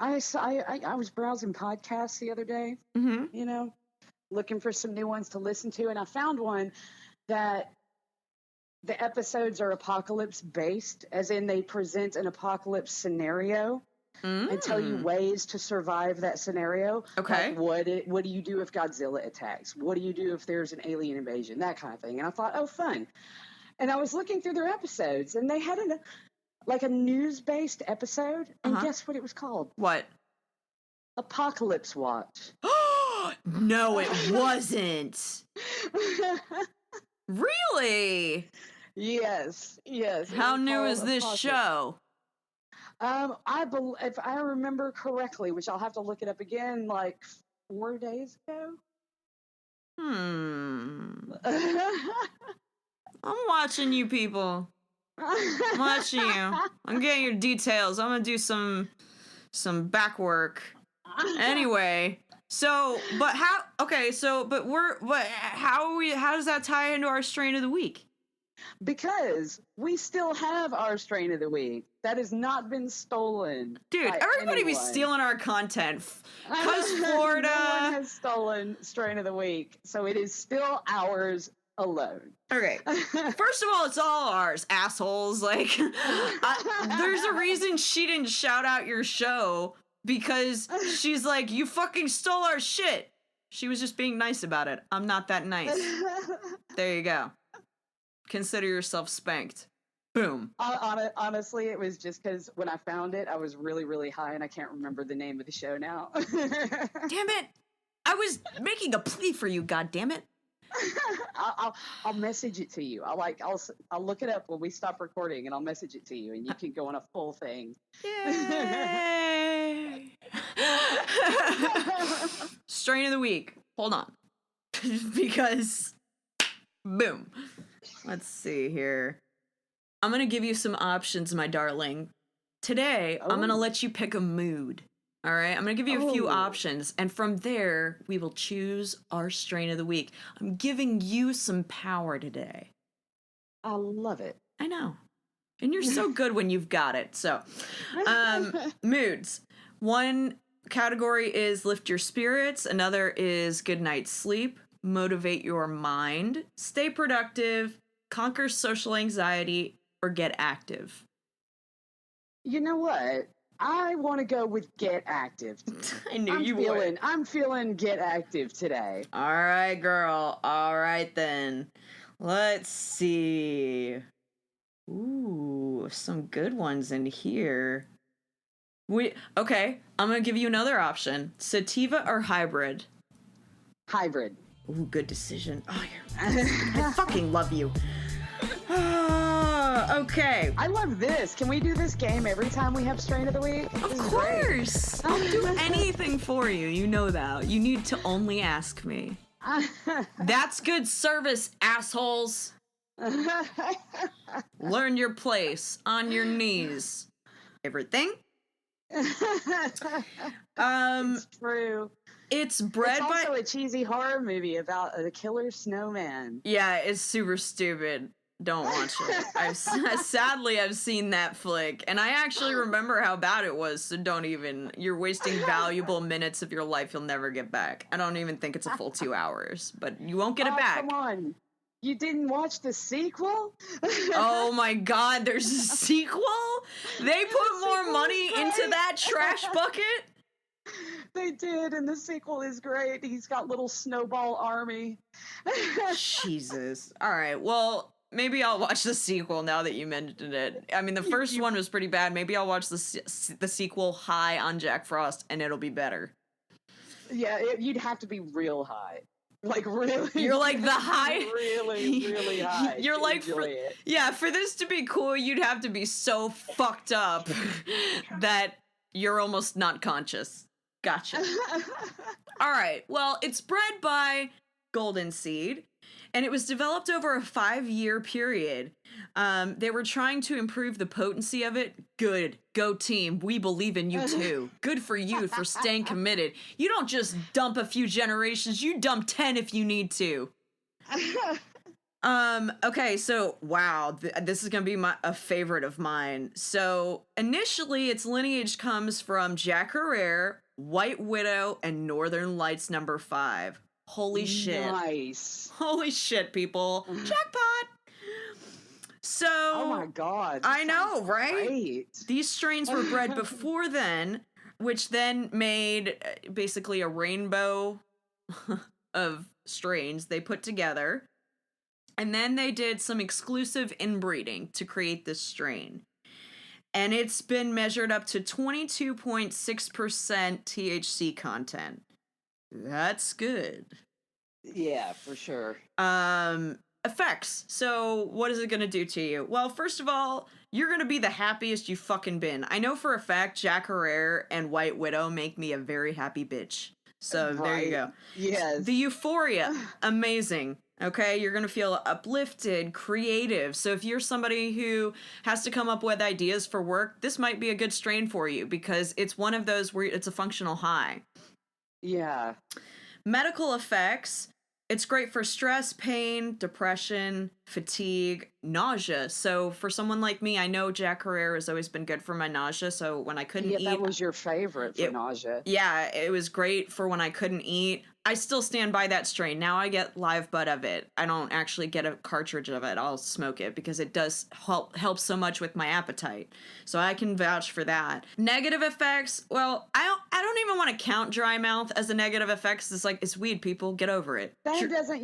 S9: was browsing podcasts the other day, looking for some new ones to listen to, and I found one that the episodes are apocalypse based, as in they present an apocalypse scenario and tell you ways to survive that scenario.
S1: Okay.
S9: Like what do you do if Godzilla attacks? What do you do if there's an alien invasion? That kind of thing. And I thought, oh, fun. And I was looking through their episodes, and they had a news-based episode, and guess what it was called?
S1: What?
S9: Apocalypse Watch.
S1: No, it wasn't. Really?
S9: Yes.
S1: How new is this show?
S9: If I remember correctly, which I'll have to look it up again, like 4 days ago.
S1: I'm watching you people. I'm watching you. I'm getting your details. I'm gonna do some back work. Anyway, how does that tie into our strain of the week?
S9: Because we still have our strain of the week. That has not been stolen.
S1: Dude, everybody be stealing our content. Because Florida...
S9: No one has stolen strain of the week. So it is still ours alone.
S1: Okay. First of all, it's all ours, assholes. Like, there's a reason she didn't shout out your show, because she's like, you fucking stole our shit. She was just being nice about it. I'm not that nice. There you go. Consider yourself spanked. Boom.
S9: Honestly, it was just because when I found it, I was really, really high, and I can't remember the name of the show now.
S1: Damn it. I was making a plea for you, goddammit.
S9: I'll message it to you. I'll look it up when we stop recording, and I'll message it to you, and you can go on a full thing.
S1: Yay! Strain of the week. Hold on. Because, boom. Let's see here. I'm going to give you some options, my darling. Today, I'm going to let you pick a mood. All right? I'm going to give you a few options. And from there, we will choose our strain of the week. I'm giving you some power today.
S9: I love it.
S1: I know. And you're so good when you've got it. So, moods. One category is lift your spirits. Another is good night's sleep, motivate your mind, stay productive, conquer social anxiety, or get active.
S9: You know what? I want to go with get active.
S1: I knew you would.
S9: I'm feeling get active today.
S1: All right, girl. All right, then. Let's see. Ooh, some good ones in here. Okay, I'm going to give you another option. Sativa or hybrid?
S9: Hybrid.
S1: Ooh, good decision. Oh, I fucking love you. Okay.
S9: I love this. Can we do this game every time we have strain of the week?
S1: Of course. I'll do anything for you. You know that. You need to only ask me. That's good service, assholes. Learn your place on your knees. Everything?
S9: It's true.
S1: It's bred by...
S9: It's also a cheesy horror movie about a killer snowman.
S1: Yeah, it's super stupid. Don't watch it. Sadly, I've seen that flick, and I actually remember how bad it was, so don't even. You're wasting valuable minutes of your life you'll never get back. I don't even think it's a full 2 hours, but you won't get it back.
S9: Come on. You didn't watch the sequel?
S1: Oh my god, there's a sequel? They put more money into that trash bucket?
S9: They did, and the sequel is great. He's got little snowball army.
S1: Jesus. All right, well, maybe I'll watch the sequel now that you mentioned it. I mean, the first one was pretty bad. Maybe I'll watch the sequel high on Jack Frost, and it'll be better.
S9: Yeah, you'd have to be real high. Like, really?
S1: You're like the high...
S9: Really, really high.
S1: You're like... for this to be cool, you'd have to be so fucked up that you're almost not conscious. Gotcha. All right. Well, it's bred by Golden Seed, and it was developed over a 5-year period. They were trying to improve the potency of it. Good. Go team. We believe in you too. Good for you for staying committed. You don't just dump a few generations. You dump 10 if you need to. Okay, so wow, this is gonna be a favorite of mine. So initially, its lineage comes from Jack Herrera, White Widow, and Northern Lights number 5. Holy shit!
S9: Nice.
S1: Holy shit, people! Jackpot. So,
S9: oh my god,
S1: I know, right?
S9: Great.
S1: These strains were bred before then, which then made basically a rainbow of strains they put together. And then they did some exclusive inbreeding to create this strain. And it's been measured up to 22.6% THC content. That's good.
S9: Yeah, for sure.
S1: Effects. So what is it going to do to you? Well, first of all, you're going to be the happiest you've fucking been. I know for a fact Jack Herrera and White Widow make me a very happy bitch. So there you go.
S9: Yes.
S1: The euphoria, amazing. Okay, you're going to feel uplifted, creative. So if you're somebody who has to come up with ideas for work, this might be a good strain for you because it's one of those where it's a functional high.
S9: Yeah.
S1: Medical effects. It's great for stress, pain, depression, fatigue, nausea. So for someone like me, I know Jack Herrera has always been good for my nausea. So when I couldn't eat...
S9: that was your favorite for nausea.
S1: Yeah, it was great for when I couldn't eat. I still stand by that strain. Now I get live bud of it. I don't actually get a cartridge of it. I'll smoke it because it does help so much with my appetite. So I can vouch for that. Negative effects. Well, I don't even want to count dry mouth as a negative effect. It's like, it's weed, people. Get over it.
S9: That doesn't,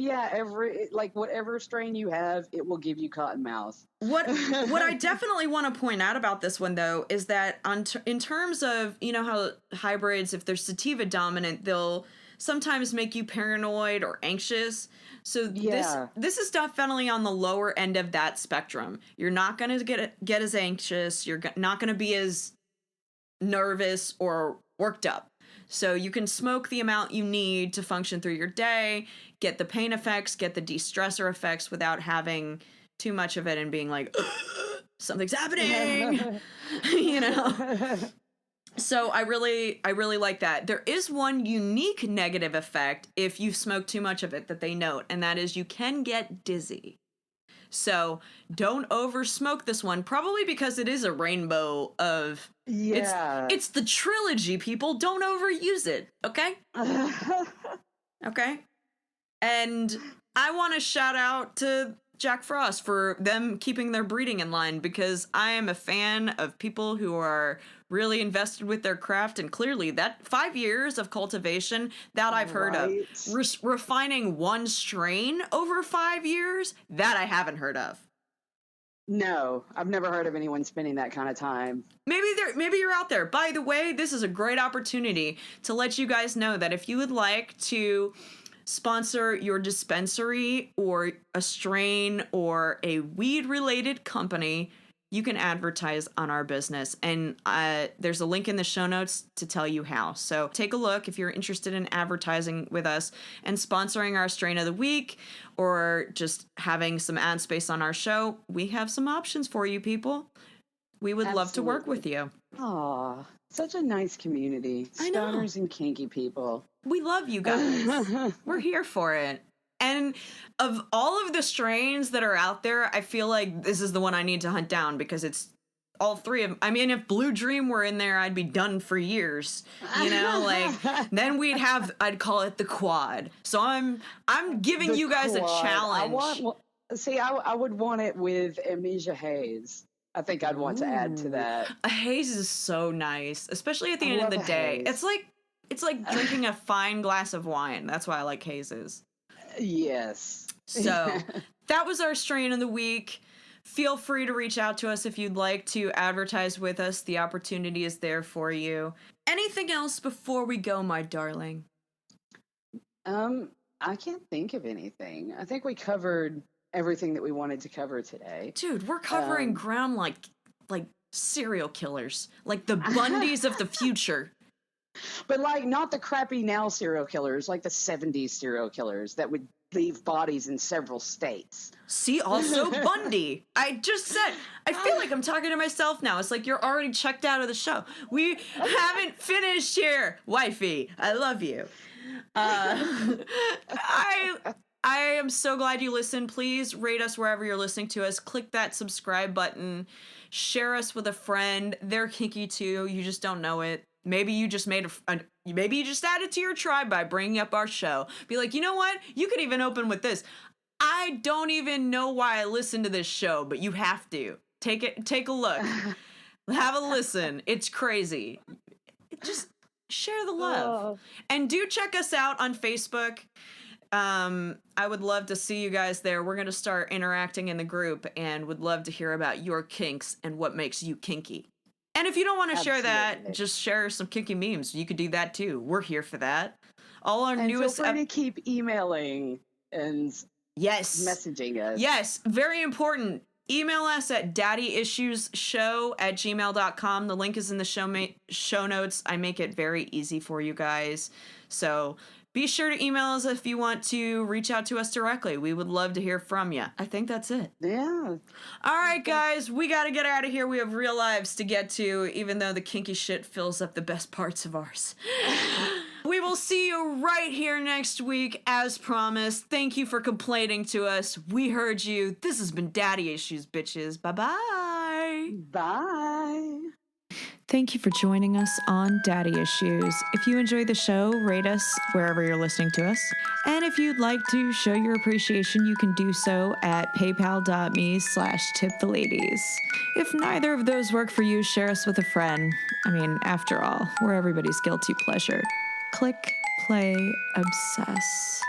S9: whatever strain you have, it will give you cotton mouth.
S1: What I definitely want to point out about this one, though, is that in terms of, you know how hybrids, if they're sativa dominant, they'll sometimes make you paranoid or anxious. So this is definitely on the lower end of that spectrum. You're not going to get as anxious. You're not going to be as nervous or worked up. So you can smoke the amount you need to function through your day, get the pain effects, get the de-stressor effects without having too much of it and being like, something's happening, you know? So I really like that. There is one unique negative effect if you smoke too much of it that they note, and that is you can get dizzy. So don't over smoke this one, probably because it is a rainbow of... It's the trilogy, people. Don't overuse it, okay? Okay? And I want to shout out to Jack Frost for them keeping their breeding in line, because I am a fan of people who are really invested with their craft, and clearly that 5 years of cultivation that I've heard of, refining one strain over 5 years, that I haven't heard of.
S9: No, I've never heard of anyone spending that kind of time.
S1: Maybe you're out there. By the way, this is a great opportunity to let you guys know that if you would like to sponsor your dispensary or a strain or a weed-related company, you can advertise on our business. And there's a link in the show notes to tell you how. So take a look if you're interested in advertising with us and sponsoring our strain of the week, or just having some ad space on our show. We have some options for you, people. We would love to work with you.
S9: Aw, such a nice community. Stoners and kinky people.
S1: We love you guys. We're here for it. And of all of the strains that are out there, I feel like this is the one I need to hunt down, because it's all three of them. I mean, if Blue Dream were in there, I'd be done for years. You know, like, then I'd call it the quad. So I'm giving you guys a challenge.
S9: I would want it with Amnesia Haze. I think I'd want to add to that.
S1: A haze is so nice, especially at the end of the day. Haze. It's like drinking a fine glass of wine. That's why I like hazes.
S9: Yes.
S1: So that was our strain of the week. Feel free to reach out to us if you'd like to advertise with us. The opportunity is there for you. Anything else before we go, my darling?
S9: I can't think of anything. I think we covered everything that we wanted to cover today.
S1: Dude, we're covering ground like serial killers, like the Bundys of the future.
S9: But like not the crappy now serial killers, like the 70s serial killers that would leave bodies in several states.
S1: See, also Bundy. I just said, I feel like I'm talking to myself now. It's like you're already checked out of the show. We haven't finished here, wifey. I love you. I am so glad you listened. Please rate us wherever you're listening to us. Click that subscribe button. Share us with a friend. They're kinky too. You just don't know it. Maybe you just maybe you just added to your tribe by bringing up our show. Be like, you know what? You could even open with this. I don't even know why I listen to this show, but you have to. Take a look. Have a listen. It's crazy. Just share the love. And do check us out on Facebook. I would love to see you guys there. We're going to start interacting in the group and would love to hear about your kinks and what makes you kinky. And if you don't want to share that, just share some kinky memes. You could do that too. We're here for that. All our newest...
S9: feel free to keep emailing and messaging us.
S1: Yes, very important. Email us at daddyissuesshow@gmail.com. The link is in the show notes. I make it very easy for you guys. So be sure to email us if you want to reach out to us directly. We would love to hear from you. I think that's it.
S9: Yeah.
S1: All right, guys, we got to get out of here. We have real lives to get to, even though the kinky shit fills up the best parts of ours. We will see you right here next week, as promised. Thank you for complaining to us. We heard you. This has been Daddy Issues, bitches. Bye-bye.
S9: Bye.
S1: Thank you for joining us on Daddy Issues. If you enjoy the show, rate us wherever you're listening to us. And if you'd like to show your appreciation, you can do so at paypal.me/tiptheladies. If neither of those work for you, share us with a friend. I mean, after all, we're everybody's guilty pleasure. Click, play, obsess.